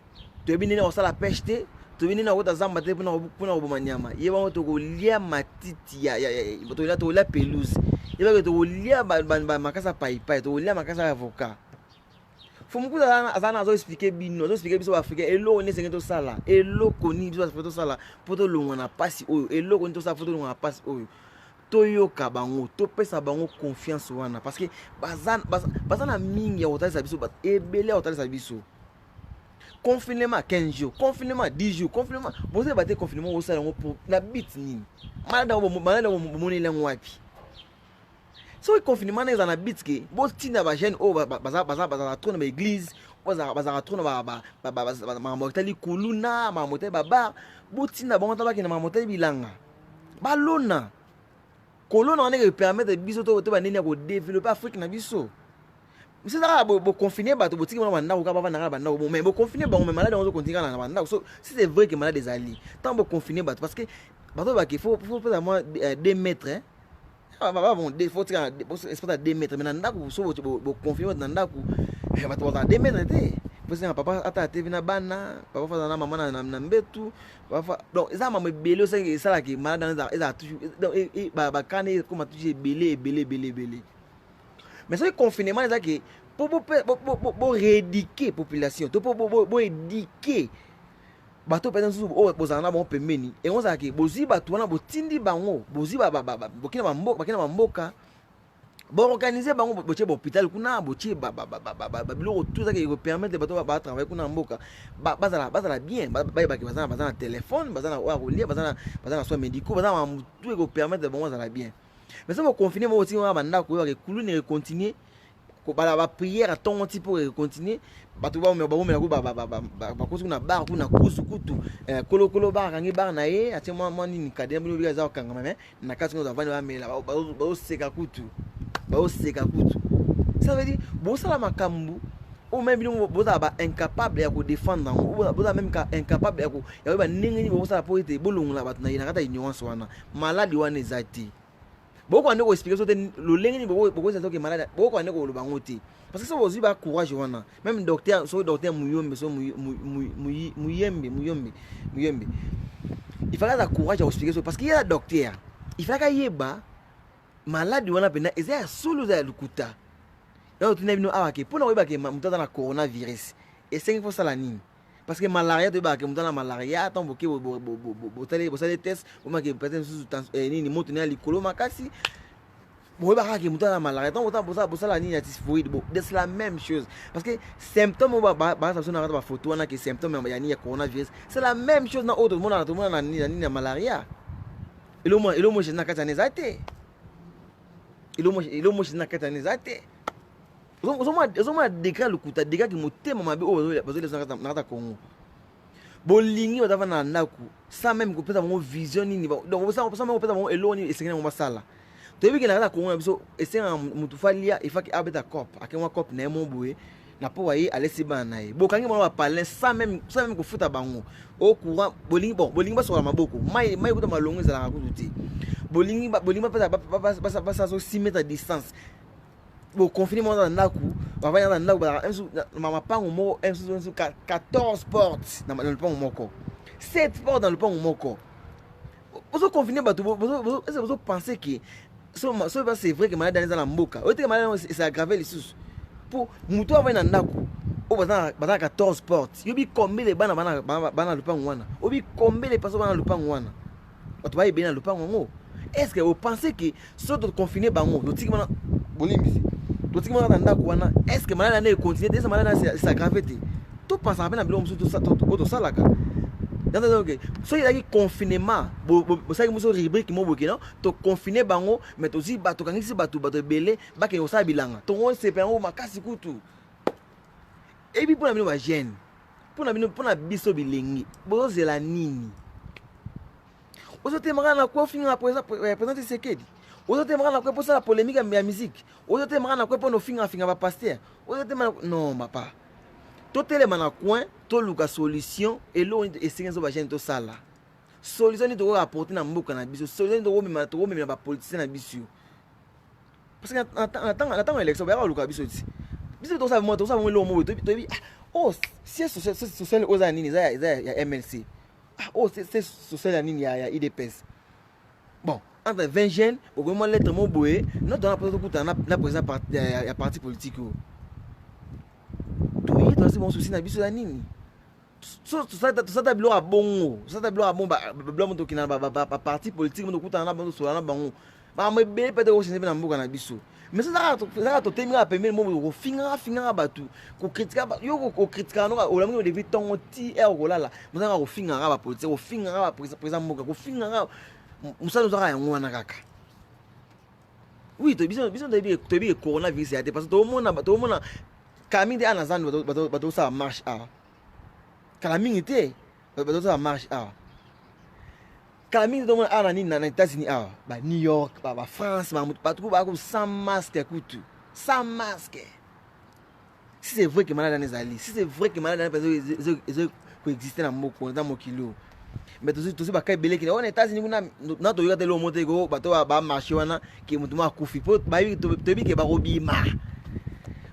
toyebi nini kosala pêche te, toyebi nini akota zamba te mpona koboma nyama. Ye bango tokolia matiti ya tokolia pelouse, ye bango tokolia makasa paipai, tokolia makasa ya avocat. Faut mukuza azana azo expliquer bino, azo expliquer biso africain eloko ni sengento sala, eloko ni biso africain sala poto longa na pasi oyo, eloko ni to sala poto longa na pasi oyo. Toyoka bango, topesa bango confiance wana parce que bazana mingi ya kotalisa biso, ebele ya kotalisa biso. Confinement 15 jours, confinement 10 jours, confinement. Vous avez confinement au salon pour la bite nini. Malade au monnaie langue wapi. So le confinement est dans la bite que bon tina ba jeune o baza trop dans l'église, baza trop dans moteli kuluna, moteli baba, bon tina bon taba ki na moteli bilanga. Balona. Kolona on est permettre biso to ba nini ko développer Afrique na biso. C'est ça, vous confinez, vous confinez, mais vous confinez, mais malade, on continue à la so, si c'est vrai que malade des alliés, tant vous confinez, parce que il faut à moi 2 mètres. Bon, il faut 2 mètres, mais vous confinez, vous 2 mètres. Parce que papa a été venu bana, papa fait maman na mbetu, donc ça m'a belé c'est ça qui malade dans toujours et quand comme toujours belé. Mais ce confinement, c'est que pour rééduquer la population, pour éduquer, bateau par exemple, oh, bozana bon pemeni, et on sait que bozi bateau na botindi bango, bozi bokina mboka, bon organiser bango boche hôpital kuna boche biloko tout ça qui permet de bateau ba travailler kuna mboka, bazala bien, bazana téléphone, bazana wa relier, bazana soins médicaux, bazana tout qui permet de bon bazala bien. Mais ça va confiner moi aussi on va banda ko ya kulune continuer ko ba prière à ton petit pour continuer bato ba ko ko na bar kuna kusu kutu kolo bar kangi bar na ye ati moi ni kadem bi za kanga mais na kati ngo zavani ba mela ba seka kutu ça veut dire bo sala makambu ou même boza ba incapable ya ko défendre boza même incapable ya ba ningi ni bo sala pour ete bolongula bato na kata ignorance wana maladi wana ezati. Beaucoup de expliquer le lien beaucoup de que malade beaucoup de ko bangote parce que ça vous ba courage wana même docteur muyombe il fallait avoir courage à expliquer parce qu'il y a docteur il fallait yeba malade wana pena eza solo za lukuta donc tunabino awake pour na yeba ke mutata na coronavirus et c'est faut ça la nini parce que malaria to ba ke mutana malaria tant boke botale test o ma ke peut-être sous ni moto na likolo makasi bo ba ke mutana malaria tant bosala ni typhoïde bon c'est la même chose parce que symptômes ba ça na ba photo na ke symptômes ya ni coronavirus c'est la même chose na autre monde na ni malaria elo mo je na kata nezate elo mo je na kata nezate Ozoma décret le kuta décret qui motema mabe o bazo les na Congo. Bolingi batava na ndaku sans même ko pesa mo vision ni donc ça même ko pesa mo eloni esengena mo masala. To yebi ke na Congo biso esenga mutu falia il faut que abeta cop akenwa cop na mo boye na po waye alesi bana ye. Bokangi mo ba parler sans même ko futa bango. O courant bolingi ba so maboko. Mai ko ta malongo za la kututi. Bolingi pesa so 6 mètres de distance. Bon confinement dans ndaku baba yana ndaku ba mama pango mo 14 portes dans le pango moko 7 portes dans le pango moko vous confiné bato vous pensez que c'est vrai que malade dans la mboka o te malade c'est aggravé les sous pour muto ava na ndaku o bazana 14 portes yobi combien les bana le pango wana obi combien les personnes dans le pango wana bato ba bien le pango ngo est-ce que vous pensez que soit de confiner bango lotikima bolimbi est-ce que malade est continuer de malade s'aggraver tout pense à peine biloko musu to salaka donc so il y a confinement bo ça musu rubrique mo boke non to confiner bango mais aussi bato kangisi bato belé ba ke osala bilanga to on se pengo makasi kutu et puis pour na bino ba jeune pour na biso bilengi bo zela nini ozo te magana ko finga président Sekedi Aujourd'hui, je vais pour ça la polémique à la musique. Aujourd'hui, je vais pour nos fingers à pasteur. Aujourd'hui, non, papa. Tout est dans coin, tout le solution et l'eau est c'est que ça va ça là. Solution est de apporter dans le cannabis. Solution de même la politicien na bisu. Parce que attends élection, ba le cannabis aussi. Biso to ça moi le mot to bi. Oh, c'est social aux anini ça ya MLC. Oh, c'est social anini ya IDPS. Bon, entre 20 jeunes, au moment lettre mo boé, nous dans la président parti politique. Tout est dans mon souci na biso anini. Tout ça tablo a bon, ça tablo a bon ba to kina ba parti politique mo kuta na bango so na bango. Ba mo be peut-être aussi na mboka na biso. Mais ça to temira premier mo ko finga batu ko critiquer yo ko critiquer no o la mo de viton ti e ko la mo za ko finga ba politique ko finga ba président mboka ko finga musa no za yango wana kaka. Oui, to biso to bi coronavirus ya te parce que to mona Camille de Anazan bato ça marche ah. Calamité bato ça marche ah. Camille de Anani na États-Unis ah, ba New York, ba France, ba tout ba sans masque écoute. Sans masque. Si c'est vrai que malade dans les alliés, si c'est vrai que malade dans les personnes qui existent dans mon kilo. Mais tout ba kai belé qui on États-Unis na to yaka lo monter go bato ba marché wana ki mutu ma kufi po ba bi to bi ke ba robima.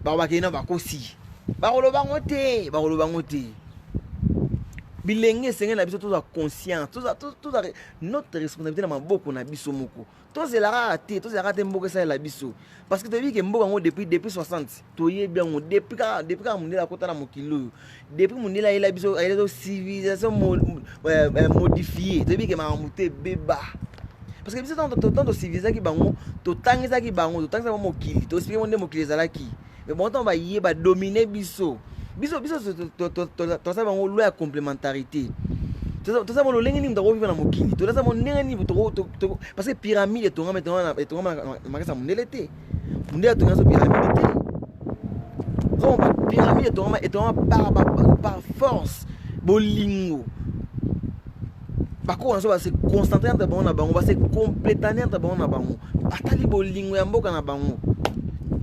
Ba kena ba kosi ba koloba ngote bilenge senga na biso tous conscient tous notre responsabilité na maboko na biso moko tous la raté mboka ça la biso parce que tu dis que mboka ngo depuis 60 to ye bien ngo depuis ka mundela kota na mokilo depuis mundela ila biso ila civilisation modifiée tu dis que ma muté beba parce que biso tant de civilisation ki bango to tangisa mokili to expliquer monde mokili zalaki. Mais bon, on va y dominer biso to ça bango loi complémentarité. To ça bango lengi ni mtako vivre na mokili. To ça bango nengi ni to parce que pyramide to ngama makasa mundele te. Mundele to ngaso pyramide te. Donc pyramide to ngama par force bolingo. Bako on va se concentrer entre bango na bango, va se compléter entre bango na bango. Atali bolingo ya mboka na bango.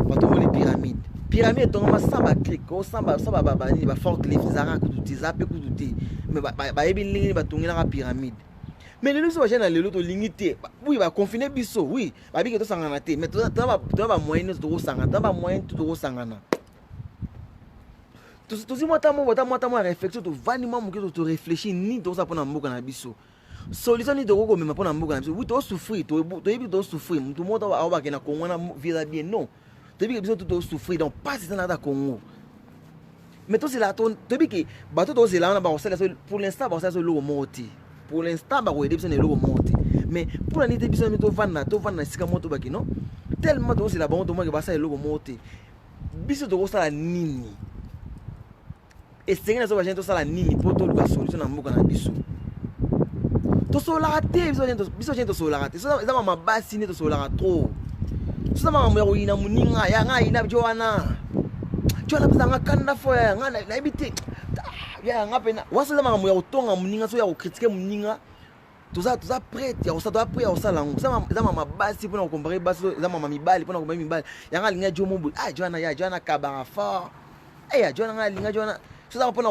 Bato mo les pyramides. Pyramide tongama samba clic ko samba bani ba fort les zara ko tuti zape ko tuti mais ba yebi lingi ba tongela ka pyramide mais le so jana lelo to limité oui ba confiner biso oui ba bi ke to sangana te mais to ba moyen to sangana to ba moyen to sangana to si moi réflexion to vani moi mo to réfléchir ni to ça pona mboka na biso solution ni to ko mema pona mboka na biso oui to souffrir to yebi to souffrir mutu mo to ba ke na Congo na visa bien non. Depuis que tout souffrir donc pas c'est dans le Congo mais tout c'est là depuis que bateau tout c'est là pour l'instant ça c'est le monter pour l'instant ba aider besoin de le monter mais pour la nité besoin to vendre sika moto baki non tellement tout c'est là bon to moi que ça le monter biso to ça la nini et c'est que ça va gente ça la nini pour tout le solution na mboka na biso to so la raté biso gente so la raté ça ma basi ni to so la trop. Ça m'a envoyé na muninga ya nga ina Joana bizanga kanda fo ya nga na ibite ya nga pena wasa la mama ya utonga muninga so ya critiquer muninga tout ça prêt ya ça doit prêt ya ça lango ça mama basi pona comparer basi ça mama mibali pona comparer mibali ya nga linga Jomo Joana kabara fort ya Joana nga linga Joana ça pona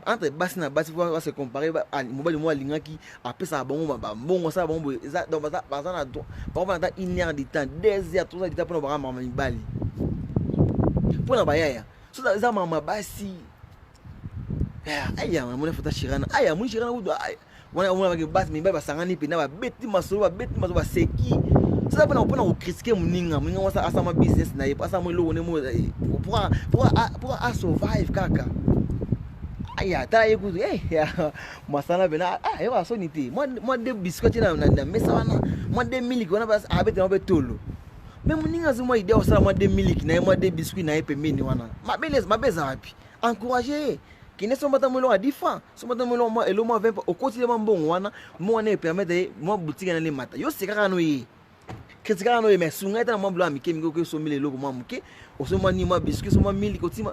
entre basi na basi va se comparer mobali mo linga ki après ça bon ça bon ça donc ça na do ba na 1 heure de temps 2 heures tout ça de temps pona ba mama mibali pona ba ya ça mama basi aya mona futa shirana aya mona shirana udo wana ba basi mibali ba sangani pe na ba beti masolo ba seki ça pona ko critiquer muninga wasa asama business na ye asama lo ne mo pour survive kaka. Aya tala yekuzu masana bena ewa sonité moi de biscuit na mesa wana moi de milk wana bas abete na betolo mais muninga zuma idée osala moi de milk na moi de biscuit na pembeni wana mabeza wapi encourager kine so mata molo a 10 francs so mata molo moi elo moi 20 au quotidien mbongo wana moi na permettre moi boutique na le mata yo sekaka no ye kritika no ye mais sunga ta moi blo amike mingo ko so mile logo moi muke o so moi ni moi biscuit so moi milk otima.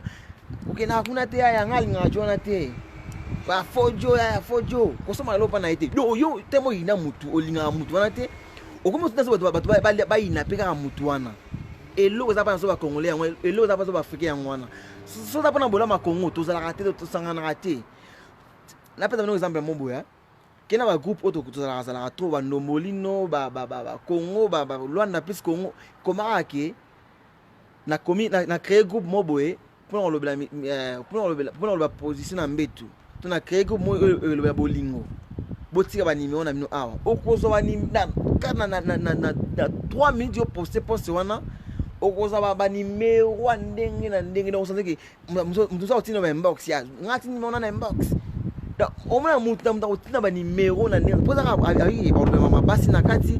Ok na kuna te ya ngali nga Joana te ba fojo ko soma lopa na ite yo temo ina mutu olinga mutu wana te okomi otinda so bato bayinapeka mutu wana eloko eza mpona so bacongolais yango eloko eza mpona so baafricain yango wana so eza mpona bolama congo tozalaka te tosanganaka te napesa bino exemple mo boya kena bagroupe oyo tozalaka trop bandombolino bacongo balwanda plus congo komaka ke na créer groupe mo boye mpona koloba position na mbetu to na créer groupe mo elobela bolingo botika banimero na bino awa okozwa na 3 minutes yo poste wana okozwa banimero wa ndenge na ndenge na osanzeke mutu sa otina ba inbox ya ngati nimero na inbox da omona mutu otina banimero na ndenge poza balobela mabasi na kati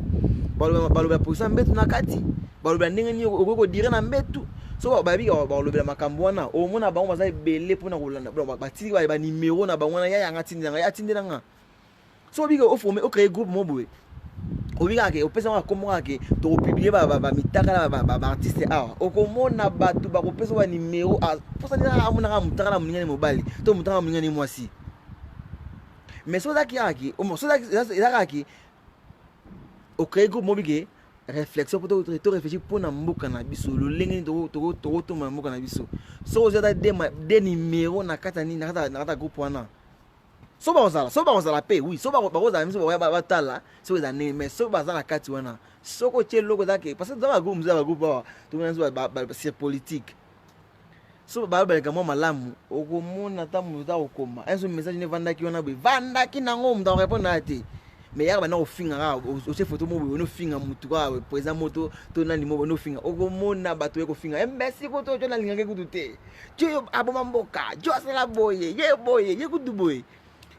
balobela position mbetu na kati balobela ndenge ni okoko dire na mbetu so balobela makambo wana omona bango baza ebele mpona kolanda batiki banimero na bango wana ya atindelanga so bika oforme ocréer groupe mo boye obika ke opesa wa komona ke to publier ba mitaka ba artiste awa okomona bato ba kopesa wa numéro posa nina amona mutaka na muningani mobali to mutaka muningani mwasi mais so daki yaki so daki ocréer groupe mo bike réflexion pour to réfléchir pour na mboka na biso lolenge to ma mboka na biso so ozata de numéro na kata ni na kata groupe wana so bazala pe oui so bazala miso batala so za ne mais so bazala kati wana so ko tie loko dake parce que dans ba groupe ba to na c'est politique so ba kama malamu okomona ta muta okoma enso message ne vandaki wana be vandaki nango mda répondre ate mais yaka bana ofinga ka o se photo mo no finga mutu ka président moto to na limo no finga okomona bato eko finga mbesi ko to jona lingake kutute jo aboma mboka jo asala boye ye kudu boye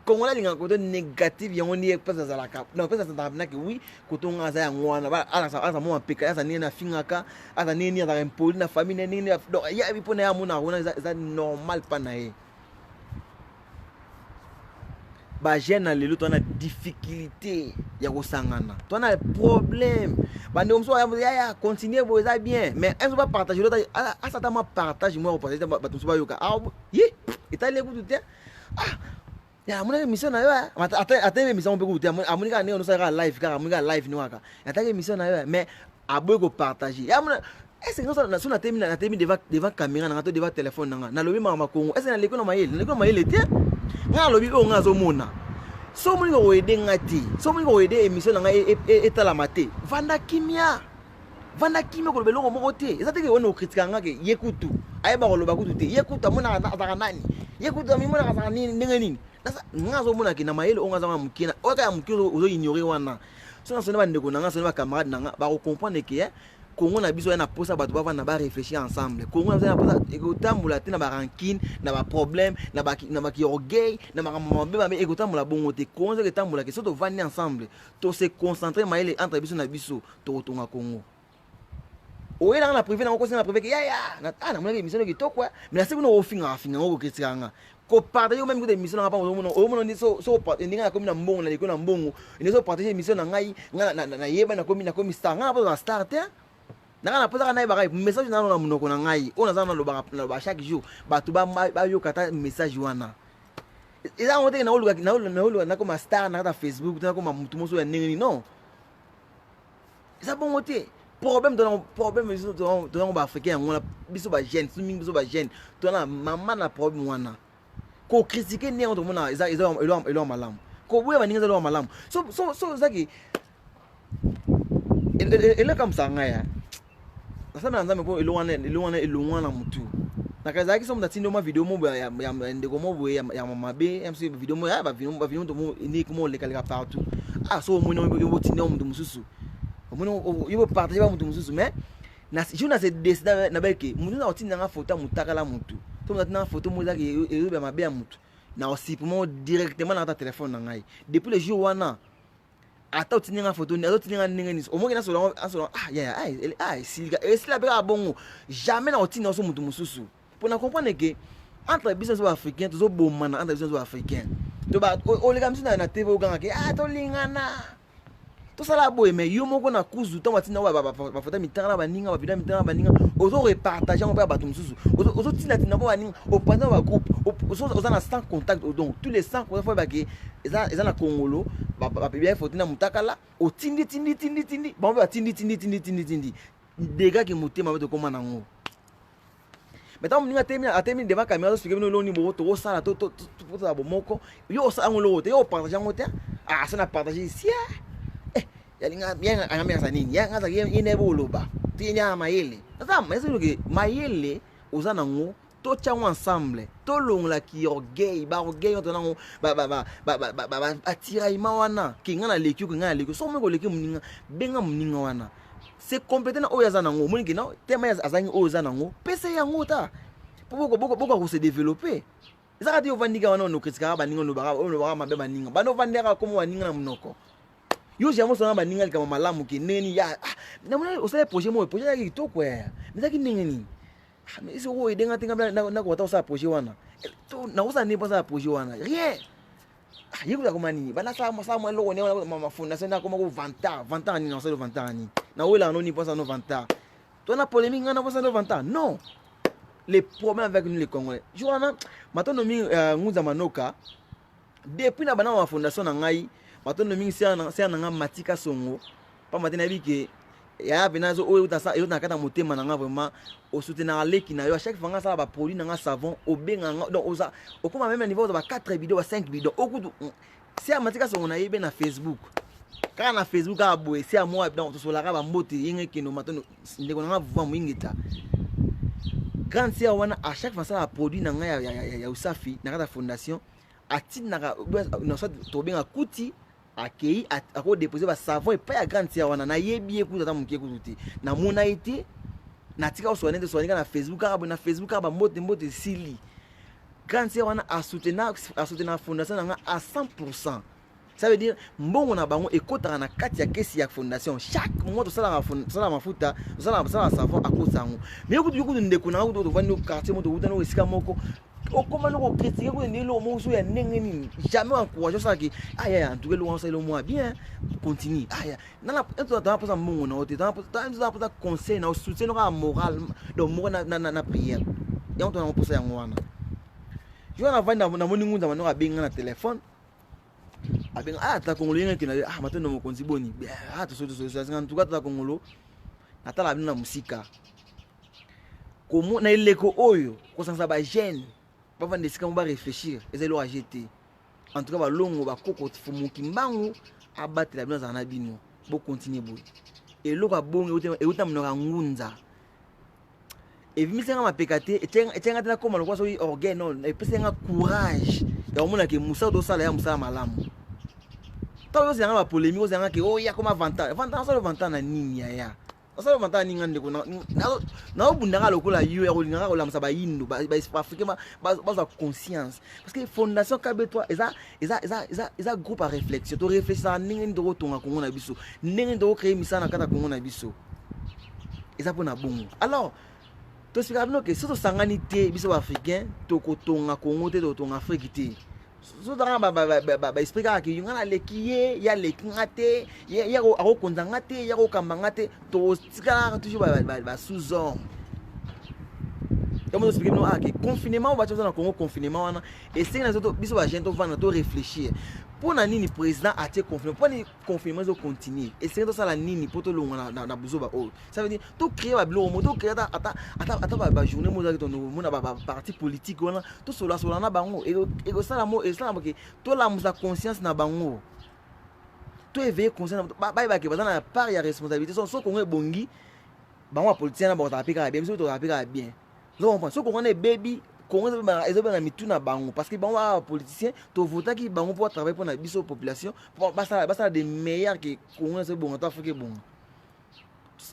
Kongola linga koto négatif yango ni pesa za la cap non pesa za na ke oui koto ngaza ya ngwana ba ala mo peka ya ni na fingaka ala ni za impoli na famille ni donc ya bipona ya mona rona za normal pa na ye ba jeune lelo to na difficulté ya ko sangana to na problème ba ndom so ya continuer bo za bien mais un va partager l'autre ça ta ma partage moi partager ba to so ba yoka ah yi itali ku tout ya amuna mission na yo ata mission mpe kutia amunika ne ono saka live kaka amunika live ni waka atake mission na yo mais aboy ko partager ya amuna est-ce que so na temi devant caméra na to devant téléphone na lobi mama Kongo est-ce na leko na mayele te nga lobi o nga zo mona so muni ko ede ngati so muni ko ede émission na etala mate vanda kimia ko belongo moko te eza teke wona okritika nga ke yekutu ayeba ko loba kutu te yekutu amuna azaka nani yekutu amimona azaka nini ndenge nini ngazo mona ke na mayele ongaza nga mukina oka ya mukina ozo ignorer wana so na sona ba ndeko nanga sona ba camarade nanga ba ko comprendre ke Kongo na biso na posa bato ba na ba réfléchir ensemble Kongo na posa ekotambula te na ba rancune na ba problème na ba orgueil na ba mambe ba ekotambula bongo te Kongo ekotambula ke so to vandi ensemble to se concentrer mayele entre biso na biso to tonga Kongo oye na privé na ko na privé ke ya na mona ke mission ke to quoi mais na se bino ofinga ngo kritikanga ko partager même que des missions na pas on dit so ndinga comme na mbongo na liko na mbongo ni so partager mission na ngai na yeba na komi star nga na star te na poza na ba message na na munoko na ngai on za na lo ba chaque jour ba tu ba yo kata message wana eza on te na olu na comme star na Facebook na comme mutu moso ya ndenge ni non eza bon côté problème dans ba africain on biso ba jeune biso ba jeune to na mama na problème wana ko critiquer ne on mona elo malamu ko buya baninga elo malamu so zaki ele comme ça ngaya sasa na nzambe ko elo wana mutu na kaza ki somo tatindo ma video mo ya ndeko mo ya mamabe MC video mo ya ba video to mo ni ko le kalika partout so mo no yo tinda mu mususu mo no yo partager ba mu mususu mais na jona se décider na beke mu na otinda nga photo mutakala mutu to na photo mo za ke e ba mabe ya mutu na osipement directement na ta téléphone na ngai depuis le jour wana ata otinga photo ni otinga ndenge o mo ke na so sila beka bongo jamais na otinga so mutu mususu pour na comprendre que entre business africain to zo bomana entre business africain to ba o le kamisi na TV o ganga ke to lingana tout ça là boy mais yo moko na kuzu to matina wa ba fota mitanga baninga ba vida mitanga baninga ozo repartager on ba batum susu ozo tina tina ba baninga au pendant ba groupe ozo na sans contact donc tous les 100 fois ba ke eza na Congolo ba bien foti na mutakala o tindi ba tindi des gars qui motema ba to koma nango maintenant on a terminé devant caméra so que nous numéro to ça là to za bomoko yo ça ngolo te yo partager ngote ah ça na partager ici yalinga bien angamia sa nini ya ngaza yene boloba tinya mayele sasa mais que mayele ozana ngo to tchango ensemble to longola ki orgueil on tonango ba atira imawana kinga na lekyo so mo ko leki muninga benga muninga wana c'est compétent oyo azana ngo muningi na tema azangi oyo azana ngo pese yango ta boko ko se développer ezaka ti ovandika wana no kritika ba ninga no ba mabe ba ninga ba no vandeka comme wa ninga na munoko yo jamais sona ba ninga kama malamu ke neni ya na mona osale projet ya kitoko ya mizaki ningeni mais c'est wo edenga tinga na ko ta osala projet wana to na osa ne posa projet wana rien yiko ya komani bana sa mo lo ne ma fondation na koma ko 20 ans ni na osala 20 ans ni na wela no ni posa no 20 ans to na polémique na posa no 20 ans non les problèmes avec nous les Congolais joana matono mi nguza manoka depuis na bana ma fondation na ngai matono mi sia na matika songo pa matena bike ya benazo oyo utasa na kata motema na nga vraiment au soutenir leki na yo à chaque fois nga ça ba produit na nga savon au benga donc oza okoma même niveau ba 4 bidons ba 5 bidons okudu si amatika songo na yebe na Facebook kana na Facebook ka boye si a moi donc to solara ba mbote yenge kino matono ndeko na nga vwa mwingita quand si wana à chaque fois ça ba produit na nga ya usafi na kata fondation atine na soit to benga kuti akei ako déposer ba savon et pas ya grande tia wana na yebi ekuta ta mukie kututi na mona été na tika osone na Facebook ba mbote sili grande tia wana a soutenir fondation na à 100%. Ça veut dire mbongo na bango ekotaka na kati ya kesi ya fondation chaque mois to sala mafuta to sala savon akosango mais ekutu ndeko na to vandi quartier moto utana esika moko okoma no ko critiquer ko ndelo mo so ya ndenge nini jamais encourager ça ki aya en tout cas lo ça moi bien continue aya na to ta posa mbongo na ote ta posa conseil na soutien na moral donc mo na prière ya on to na posa yango wana jo na vanda na moni ngunza manoko benga na téléphone abenga ta Congolo yenga kina matendo mo konzi boni to so en tout cas ta Congolo natala bina musika komo na ileko oyo ko sansa ba jeune ba vande sika mo ba réfléchir ezelo a jeter en tout cas ba longo ba koko fumuki mbangu abattre la bina za na bino bo continuer bo et lo ka bongo e utamno ngunza et vimisenga mapekate etenga tena koma lokwa so orgueil non e pesenga courage ya omona ke musa do sala ya musa malamu to yo zanga ba polémique o zanga ke o ya koma vantana na nini ya ça va nini ngande ko na obundanga lokola yo ya kolinga ko lamsa ba yindo ba africain ba conscience parce que fondation kabetwa eza groupe à réflexion to réfléchir ningi ndo tonga Kongo na biso ningi ndo créer misana kata Kongo na biso eza pona bongo alors to sika bino ke soto sangani te biso ba africain to ko tonga Kongo te to tonga Afrique te so dara ba expliquer que yungana lekiye ya lekingate ya ko konzangate ya ko kambangate to sika toujours ba sous-homme comme expliquer no que confinement ba tshona Congo confinement wana et c'est na soto biso ba gente to vana to réfléchir pour na nini président a été confinement pour ni confinement zo continuer et c'est ça la nini pour to longa na buzo ba o ça veut dire to créer ba bilo mo to créer ata ba journée mo za to mo na ba parti politique wana to sola na bango et ça la mo et ça que to la musa conscience na bango to éveiller conscience ba ke ba na part ya responsabilité so ko ngwe bongi bango politicien na ba ta pika bien so to ta pika bien zo on pense so ko ngone baby Congo ezobana mituna bango parce que bango ba politicien to vota ki bango pour travailler pour na biso population pour basa de meilleurs que Congo c'est bon to Afrique bon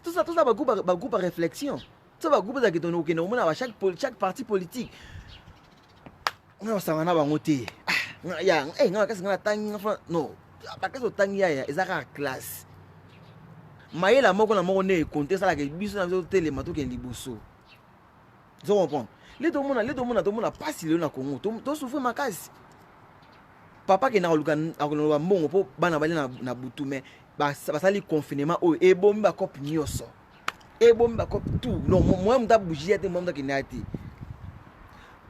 tout ça ba groupe à réflexion tout ça ba groupe za kitono ke no mona ba chaque parti politique on va sangana bango te ya nga kasi ngana tangi no ba kaso tangi ya ezaka classe mayela moko na moko ne compter ça la ke biso na biso tele matoke liboso zo comprendre les deux mona pas si le na Congo to souffrir makasi papa qui na luka akoloba mbongo po bana bali na butu mais basali confinement oyo ebomi ba cop nyonso ebomi ba cop tout non moi mta bougie te moi mta kinati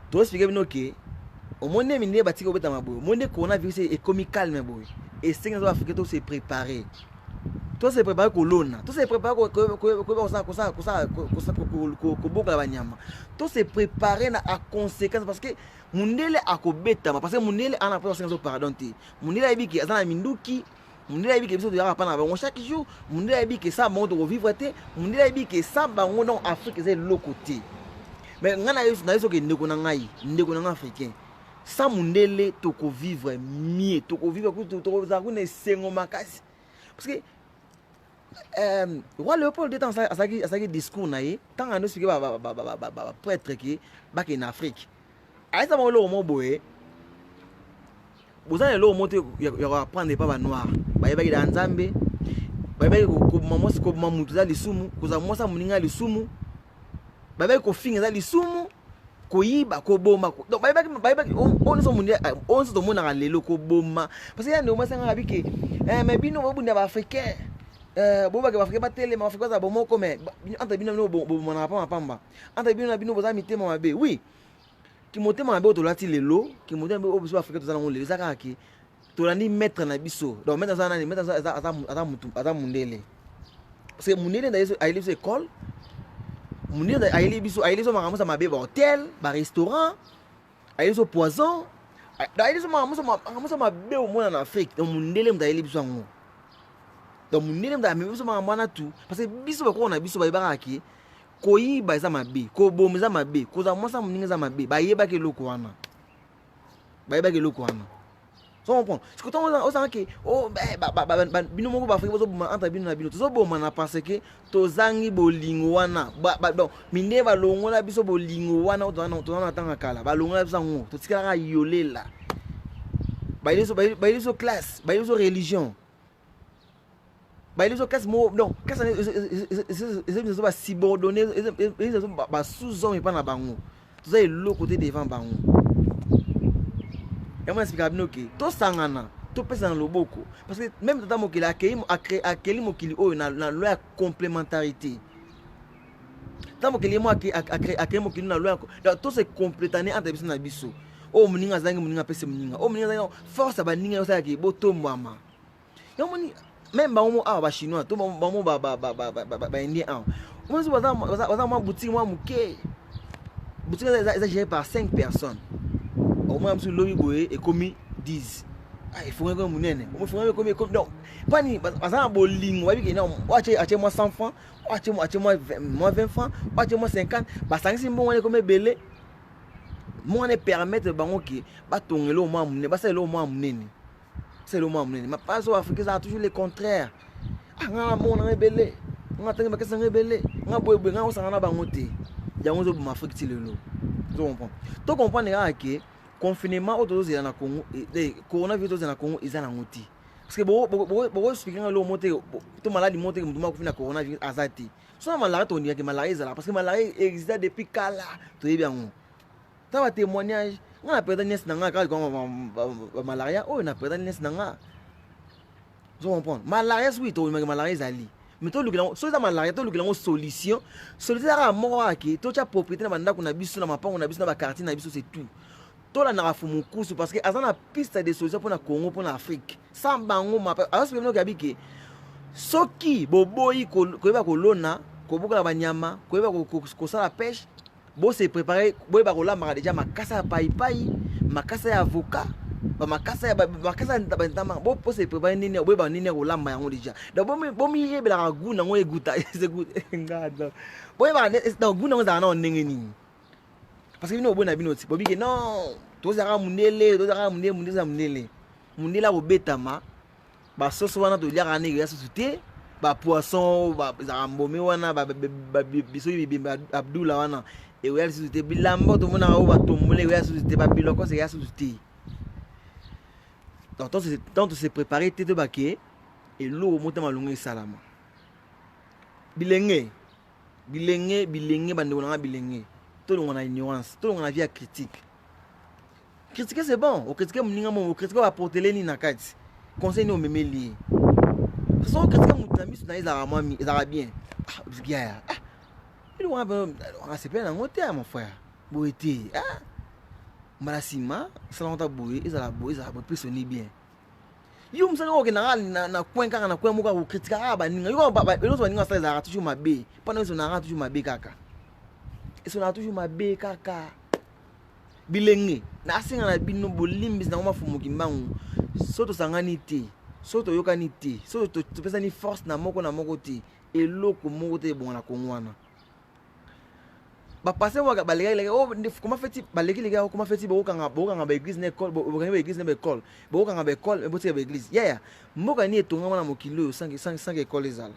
to expliquer bino ke au monde mine batiki obeta maboyo monde coronavirus est calme boy et c'est que Afrique to se préparer to se préparer kolona to se préparer ko boka la nyama to se préparer na a conséquence parce que mundele akobeta parce que mundele ana pas senso pardon te mundele ayibiki azana minduki mundele ayibiki biso ya pa na bango chaque jour mundele ayibiki ça monde ko vivre te mundele ayibiki ça bango non Afrique c'est le côté mais ngana yeso ke ndeko na ngai ndeko na africain ça mundele to ko vivre mieux to ko vivre to za ko ne sengo makasi parce que roi Léopold était à sa discours naïe tant à nous expliquer prêtre qui back in Afrique à ce moment là au moment boé vous allez là au moment il y aura prendre pas noir ba yeba ki nzambe ba yeba ko maman ko mamutu za lisumu ko za mosa muninga lisumu ba yeba ko finga za lisumu ko yiba ko boma donc ba yeba on so munia on so mona ga lelo ko boma parce que ndio mosa nga biki mais bino bobunda ba africain boba ke bafika batele ma bafika za bomoko mais anta bino no bomona pa mapamba anta bino na bino boza mitema mabe oui ki motema mabe otolati lelo ki motema mabe obiso Afrika tozana ngole ezaka ki tolandi mettre na biso donc mettre ça nani mettre ça ata mundele parce que mundele ndayeso aile biso école mundele aile biso makamusa mabe ba hôtel ba restaurant aile biso poison aile biso makamusa mabe au monde en Afrique donc mundele ndayeso biso ngo donc mundele ndayeso makamana tout parce que biso ba ko na biso ba ibaka ki koyiba eza mabe ko bomza mabe ko za mwasa muninga za mabe ba yeba ke loko wana so on prend ce que on sent que oh bino moko ba afrika bozo boma entre bino na bino tozo boma na parce que tozangi bolingo wana donc minde ba longola biso bolingo wana tozana tanga kala ba longola biso ngo to tikala yolela ba iso classe ba iso religion ba iso classe mo non classe ils ba subordonné ils ba sous-homme pas na bango toza le côté devant bango. Et moi explique bien que to sangana to pesa na loboko parce que même tata mokili akeli mokili oyo na loi complémentarité tata mokili mo akeli mokili na loi donc to se complétaner entre biso na biso o muninga zangi muninga pesa muninga o muninga zangi force ba ninga osala ki boto mwama yo moni même ba mo ba chinois to ba mo ba indien ah moi waza ma boutique moi muke boutique est gérée par 5 personnes. Au moins sur lobby boy et commis 10 il faut que munene on faut comme non pas ni parce que bolingo wa bi non ache moi 100 francs ache moi 20 francs ache moi 50 ba sangi mbo on comme belé moi ne permettre bango ki ba tongelo moi munene ba c'est le moi munene mais pas au Afrique ça a toujours le contraire nga mo na rebelle nga tangi ba kesa rebelle nga boy nga o sangana bango te yango zo ma Afrique ti lelo to comprendre que confinement autour de la Congo et coronavirus dans la Congo ils en ont dit parce que beaucoup expliquer le monter tout maladie monter comme tout monde confiner coronavirus azati soit malaria on dit que malaria là parce que malaria existe depuis kala très bien ça va témoignage on a perdu nest nanga comme malaria on a perdu nest nanga je comprends malaria oui to malaria zali mais to lukela so za malaria to lukela solution à mort qui to cha propriété na banda kuna biso na mapango na biso na ba quartier na biso c'est tout tola na rafumu kusu parce que azana piste de solution pour na Congo pour na Afrique sans bango mapa alors ce que nous kabiki soki boboyi ko yeba ko lona ko buka ba nyama ko yeba ko sala pêche bo se préparer boy ba ko la mara déjà makasa ya pai makasa ya avocat ba makasa ya ndama bo po se préparer nini boy ba nini ko lamba yango déjà donc bo mi yebela ka guna ngo eguta c'est good ngada boy ba donc guna ngo za na ndenge nini parce que bino bona bino ti bobi ke non tozaka munele munela ko betama ba soso wana to liaka ne ya société ba poisson ba za mbome wana ba biso bibimba Abdullah wana e ya société bilamba to mona ba tomole ya société ba biloko c'est ya société donc se préparer tete baké et l'eau monte malongo salama bilenge bande na bilenge tout le monde a ignorance tout le monde a vie critique Critiquer c'est bon, au critiquer mninga mo, au critiquer va porter les na kati. Conseil no memeli. Façon critiquer mutami sur na mami, ils bien. Ah, bizgia. Ah. Il va c'est pas un moté mon frère. Boité. Ah. Malasima, ça l'a boé, ils a plus sonné bien. Yo msana ko na kwenka na kwen muka ko critiquer ba ninga. Yo ba so ninga ça za toujours mabe. Pendant so na toujours mabe kaka. Ils sont toujours mabe kaka. Bilenge na asinga na bino bolimbis na ngoma fumu kimbangu soto sangani te soto yokani te soto topesa ni force na moko te eloko moko te bon na kongwana ba passer wa ba lega oh comment fait baleki lega comment fait bo kanga ba église na école bo kanga ba église na école bo kanga ba école bo te ba église ya mboka ni etonga na mokilo 5 école ezala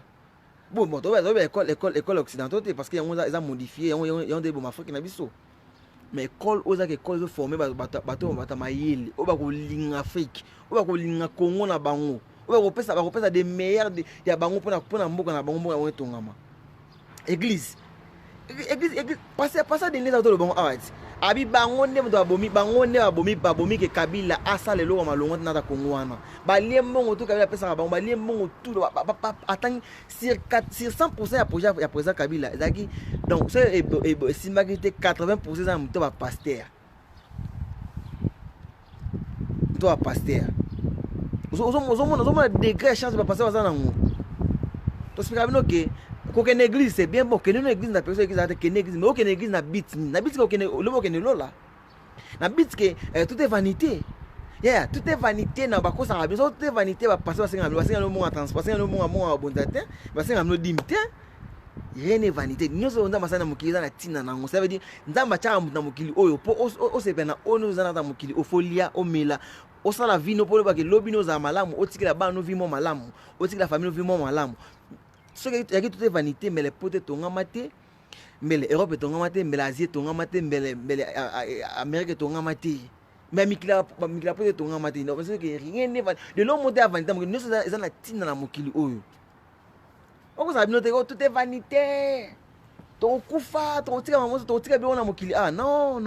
bon to ba école occidentale parce que ils ont modifié ils ont des bon Afrique na biso. Mais école aux écoles formées bato mayele o ba ko linga Afrique o ba ko linga Congo na bango o ba ko pesa des meilleurs ya bango pona mboka na bango mboka wetongama église passer de neza to le bango awati abi bango nde mto abomi ke Kabila asale lo malongo na ta Congo wana ba liembongo to Kabila pesa bango ba liembongo tout attend sur 100% ya projet Kabila ezaki donc c'est simagité 80% za mto ba pasteur to ba pasteur ozo degré chance ba passer bazana ngo to spika bino ke ko ken église c'est bien bon que une église na personne église ate ken église mais aucune église na bit ko ken lobo ken lola na bit que tout est vanité tout est vanité na bakosa na biso tout est vanité ba passer basenga no mo transport basenga no mo bonzate basenga no dimte rien n'est vanité nyoso nda masana mukili na tina nango ça veut dire nzamba cha na mukili oyo po o se pena ono zana na mukili ofolia omela osala vino po ba ke lobino za malamu otikela ba no vimo malamu otikela famille no vimo malamu. Ce qui est toute vanité, mais les potes sont amatés, mais l'Europe est amatés, mais l'Asie est amatés, mais l'Amérique est amatés. Mais Mikla pote est amatés. Donc parce que rien n'est vanité. De l'homme moderne vanité, mais nous sommes dans tina na mokili oyo. On ça noter tout est vanité. Ton kufa, ton tika mamoso, ton tika bi na mokili. Ah non.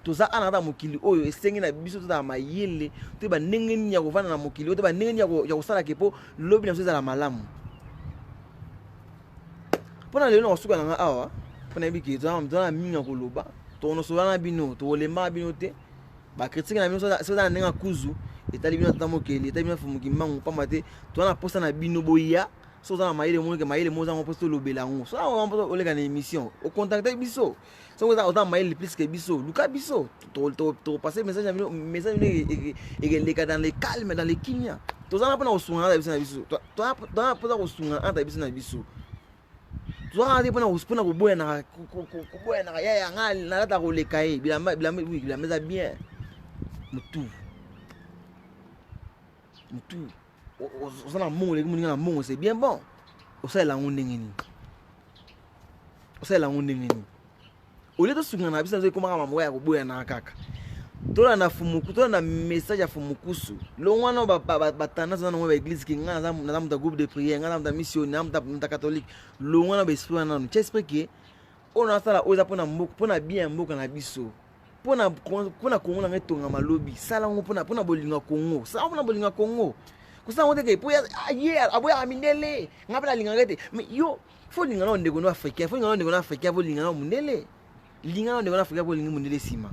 Toza anada mokili oyo esengi na biso to da mayele to ba ndenge ya kovana na mokili to ba ndenge ya kosala kepo lobi na so za malamu pona lelo na suka na awa pona biki to na minga koloba to no so na bino to lemba bino te ba critique na bino so za ndenge kuzu etali bino ta mokili etali bino fumu kimbangu pamba te to na posa na bino boya so za na mayele mo za mo posto lobela ngo so on posto olega na émission au contacter biso. Si vous avez autant de plus que Bisso, Lucas Bisso, tu passes message dans les calmes, dans les Kenya. Tu as pas au soin à Bisso. Tu as pas au soin à Bisso. Tu as pas au soin à Boyana, na le cahier, bien. Mutu. C'est bien bon. Au lieu de se gagner, ça veut comment on va boire na kaka. Tola na fumuku, tola na message ya fumukusu. Lo wana batana sana na église ki ngana na mu groupe de prière, ngana mu mission, na mu catholique. Lo wana be esprit na no. J'espère que on a sala oza pona mboka, pona bien mboka na biso. Pona Congo na ngetonga malobi. Sala ngo pona bolinga Congo. Sala pona bolinga Congo. Kusa ngote ke po ya aboya aminele. Ngapela linga ngete. Mais yo, faut linga na ndeko no africain, faut linga na ndeko na africain, faut linga na mundele. Linga na ndeko na africain, faut linga mundele sima.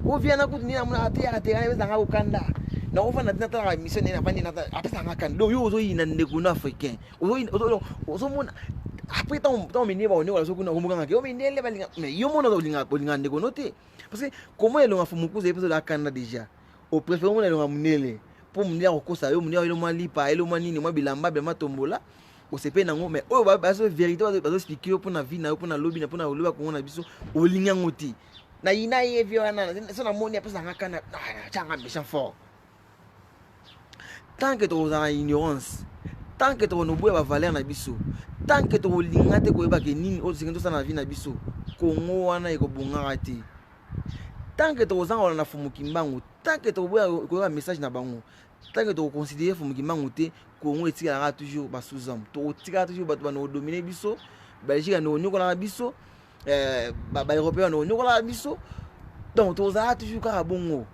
O vient na kuti ni na muna ate na bezanga ukanda. Na ofa na tata mission na pandi na apesa ngakanda. Do yo ozo ina ndeko na africain. Ozo mona après tant mini ba oneko la sokuna kumbuka ngake o minele balinga mais yo mona bolinga ndeko note parce que comment elle a fumukuza epeso la kanda déjà au préféré mona longa munele pour munela kokosa yo munela yo mwa lipa elo mwa nini mwa bilamba bema tombola o sepe nango mais o ba so vérité ba expliquer pour na vie na pour na lobby na pour na loba ko na biso o linga ngoti na ina yevi wana so na moni apesa ngakanda changa méchant fort tant que tu as ignorance tant que tu as no valeur na biso tant que tu linga te ko ebake nini o sekendo sana vie na biso Congo wana ekobungaka te tant que tu ozanga na fumuki mbangu tant que tu ko message na bango tant que tu considérer fumuki mbangu te Congo etikala toujours ba sous-homme to tika toujours bato bana dominer biso Belgique no nyokola biso ba européen no nyokola biso donc tozala toujours kaka bongo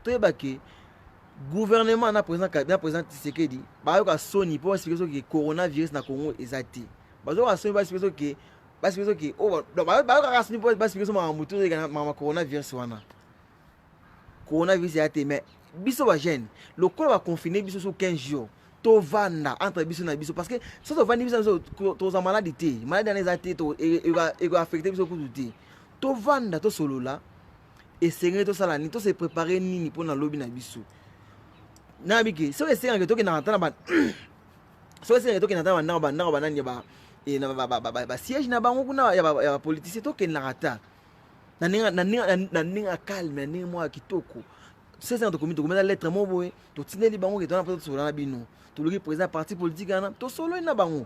toyeba ke gouvernement na président Tshisekedi bayoka soni mpo basipeke soki coronavirus na Congo eza te bazoka soni basipeke soki bayokaka soni mpo basipeke so makambo tozeka na coronavirus wana coronavirus eza te mais biso bagene lokola baconfine biso so 15 jours tovanda entre biso na biso parce que so tovandi biso na biso toza maladi te maladi wana eza te ekoaffecte biso kutu te tovanda tosolola esengeli tosala nini tose prépare nini mpo na lobi na biso nabiki so esengaki tokendaka ta na ba so esengaki tokendaka ta na bandako banani ya basiège na bango kuna ya bapoliticien tokendaka ta na ndenge calme na ndenge mwa kitoko sesanga tokomisa lettre mo boye totindeli bango ke tona mpo tosolola na bino toloki président parti politique wana tosololi na bango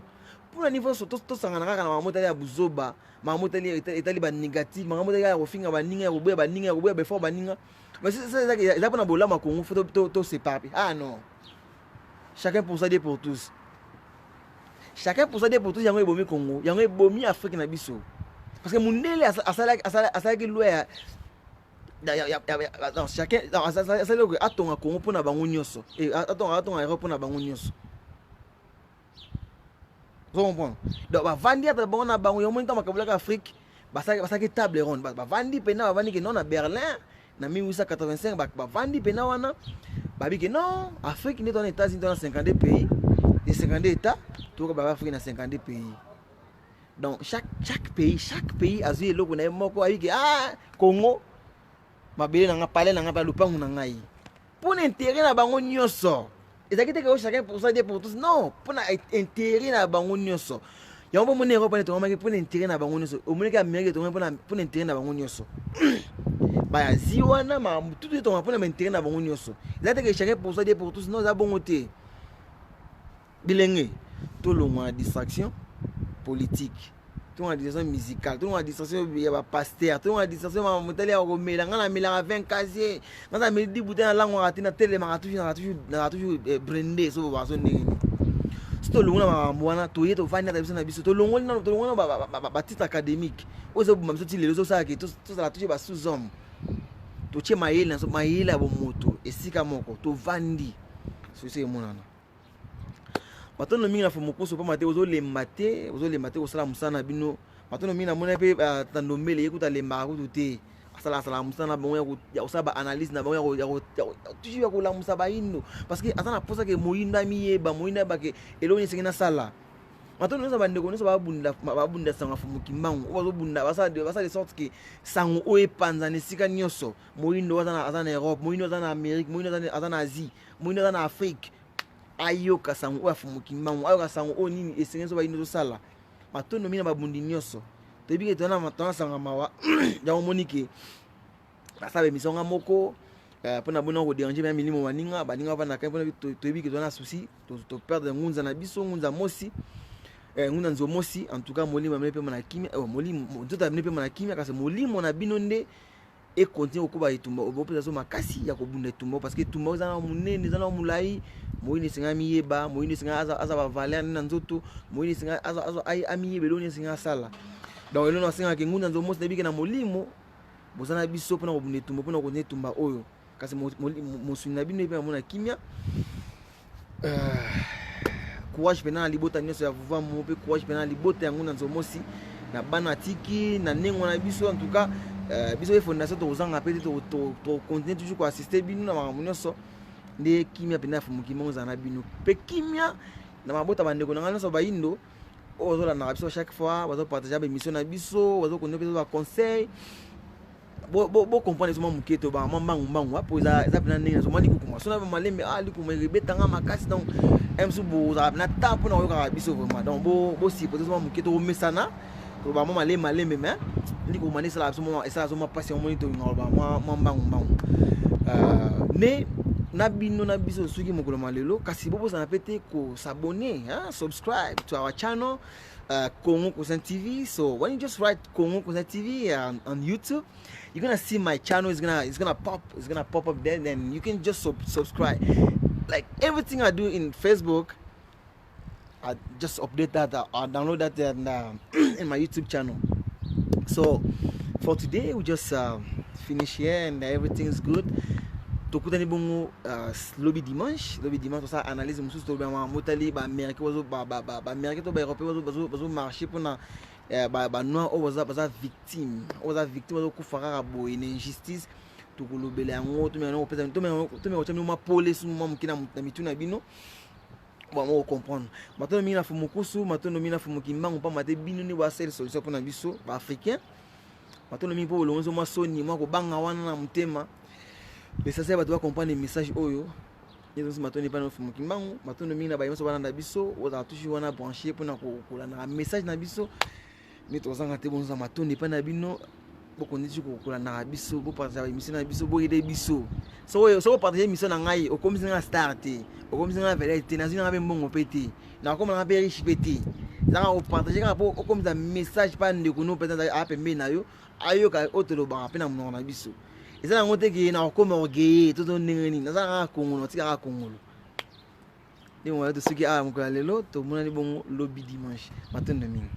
mpona niveau tosangana kaka na makambo etali ya buzoba makambo etali banégative makambo etali ya kofinga baninga ya koboya befort baninga eza mpona bolamu ya Congo fo tosépare ah non chacun pour ça Dieu pour tous chacun pour ça Dieu pour tous yango ebomi Congo yango ebomi Afrique na biso parce que mundele asalaki loi ya chacun asalaki atonga Congo mpona bango nyonso atonga Europe mpona bango nyonso vous comprenez donc bavandi ata bango na bango yomoni ntango makabulaka Afrique basaki table ronde bavandi pena bavandi ke non na Berlin na 1885 bavandi pena wana babiki non Afrique nde tona États-Unis tona 52 pays et 52 états toka ba Afrique na 52 pays donc chaque pays azui eloko na moko ayiki ah Congo mabele na nga pale na nga pa lupangu na ngai pour intérêt na bango nyonso ezaki te ke chacun pour ça Dieu pour tous non pour intérêt na bango nyonso yango mona Europe ne tongomaki pour intérêt na bango nyonso omonaki Amérique tongomaki pour intérêt na bango nyonso baya zi wana makambo tutu tonga mpona intérêt na bango nyonso eza te ke chacun pour ça Dieu pour tous non eza bongo te bilenge tolongwa na distraction politique tolongwa na distraction musicale tolongwa na distraction ya bapaster tolongwa na distraction makambo etali ya komela nga na melaka 20 casier nga na meli 10 bouteille na langwaka te na telemaka toujours brende so baso ndenge si tolongwa na makambo wana toye tofandi ata biso na biso tolongwa na batitre académique oyo ezoboma biso ti lelo ezosalaka tozala toujours basous homme totie mayele ya bomoto esika moko tovandi soso emonana batono mingi na fo mokoso pa mate ozolemba te kosala mosala na bino batono mingi na mona mpe tandombele yekuta lembaka kutu te asala mosala na bango ya kosala baanalyse na bango toujours ya kolamusa bayindo parce que aza na mposa ke moyindo amiyeba moyindo ayebake eloko nini esengi nasala batono nyonso bandeko nyonso babunda sango fo mokimbangu oyo bazobunda basala de sorte ke sango oyo epanza na esika nyonso moyindo aza na Europe moyindo aza na Amérique moyindo aza na Asie moyindo aza na Afrique ayoka sango oyo afumuki mbangu ayoka sango oyo nini esenge so bayini tosala matondo mina babundi nyonso toyebi ke tona sanga mawa yango omoni ke basala émission nga moko mpona bona kodérange mpe ya milimo baninga bavandaka mpona toyebi ke tona souci toperdre ngunza na biso ngunza mosi ngunza nzomosi en tout cas molimo amene mpe mona kimia nzoto amene mpe mona kimia kasi molimo na bino nde ekontinue kokoba etumba obopesa so makasi ya kobunda etumba parce que etumba eza na monene eza na molai moyini esenga miyeba moyini esenga aza bavaler na nzoto moyini esenga amiyeba eloko nini esenga asala donc eloko asengaka ngunda nzomosi nayebike na molimo boza na biso mpona kobunda etumba mpona kokontinue etumba oyo kasi mosuni na bino mpe namona kimia courage mpena na libota nyonso ya vuvamu mpe courage mpena na libota ya ngunda nzomosi na bana tiki na ndenge na biso en tout cas biso fondation tokozanga mpe tocontinue toujours koassiste bino na makambo nyonso nde kimia mpena afumuki mongo ezala na bino mpe kimia na mabota bandeko na ngai nyonso bayindo oyo bazolandaka biso chaque fois bazopartage baémission na biso bazokontinue mpe baconseil bocomprendre soma moke to bamwa mbangu apo eza mpena ndenge nazoma likukuma sona malembe likuma ebetanga makasi donc msu bozala mpena ta mpona koyokaka biso vraiment donc bosipote soma moke to bomesana bamwa malembe mais likuma nde esala so mwa mpasi omoni tolinga bamwa mbangu mais na bino na biso soki mokolo malelo kasi bobosana mpe te kosabone subscribe to our channel Congo Cousin TV. So when you just write Congo Cousin TV on YouTube, you're gonna see my channel. It's gonna pop up there. Then you can just subscribe. Like everything I do in Facebook, I just update that. I download that in my YouTube channel. So for today, we just finish here and everything's good. Tokutani bongo lobby dimanche, ça analyse musu to ba motali ba américain wazo ba américain to ba européen wazo marcher pour na ba noir o waza victime wazo kufara bo une injustice to kolobela yango to mena opesa to mena ma police mo mukina na mituna bino ba mo comprendre matono mina fumu kusu matono mina fumu kimbango pa mate bino ni wa seule solution pour na biso ba africain matono mi po lonzo ma soni mo ko banga wana na mutema. Mais ça c'est va comprendre les messages oyo ils ont matoni pas no fumu kimbangu matono mina ba yeso bana na biso oza toujours wana brancher pour na ko na message na biso ni tozanga te bonza matoni pa na bino boko nditi ko na biso bo partager émission na biso bo ide biso so partager émission na ngai o comme singa start o comme singa vérité na zina ba mbongo pété na comme na ba riche pété za o partager ka po o comme ça message pa ndeko no peut-être a pembe na yo ayo ka otelo ba pe na mno na biso. Et ça, on a dit qu'on a commencé tout le monde. On a commencé à Congolo. Et on a dit que tout le monde a dit bon lobby dimanche. Matin de minuit.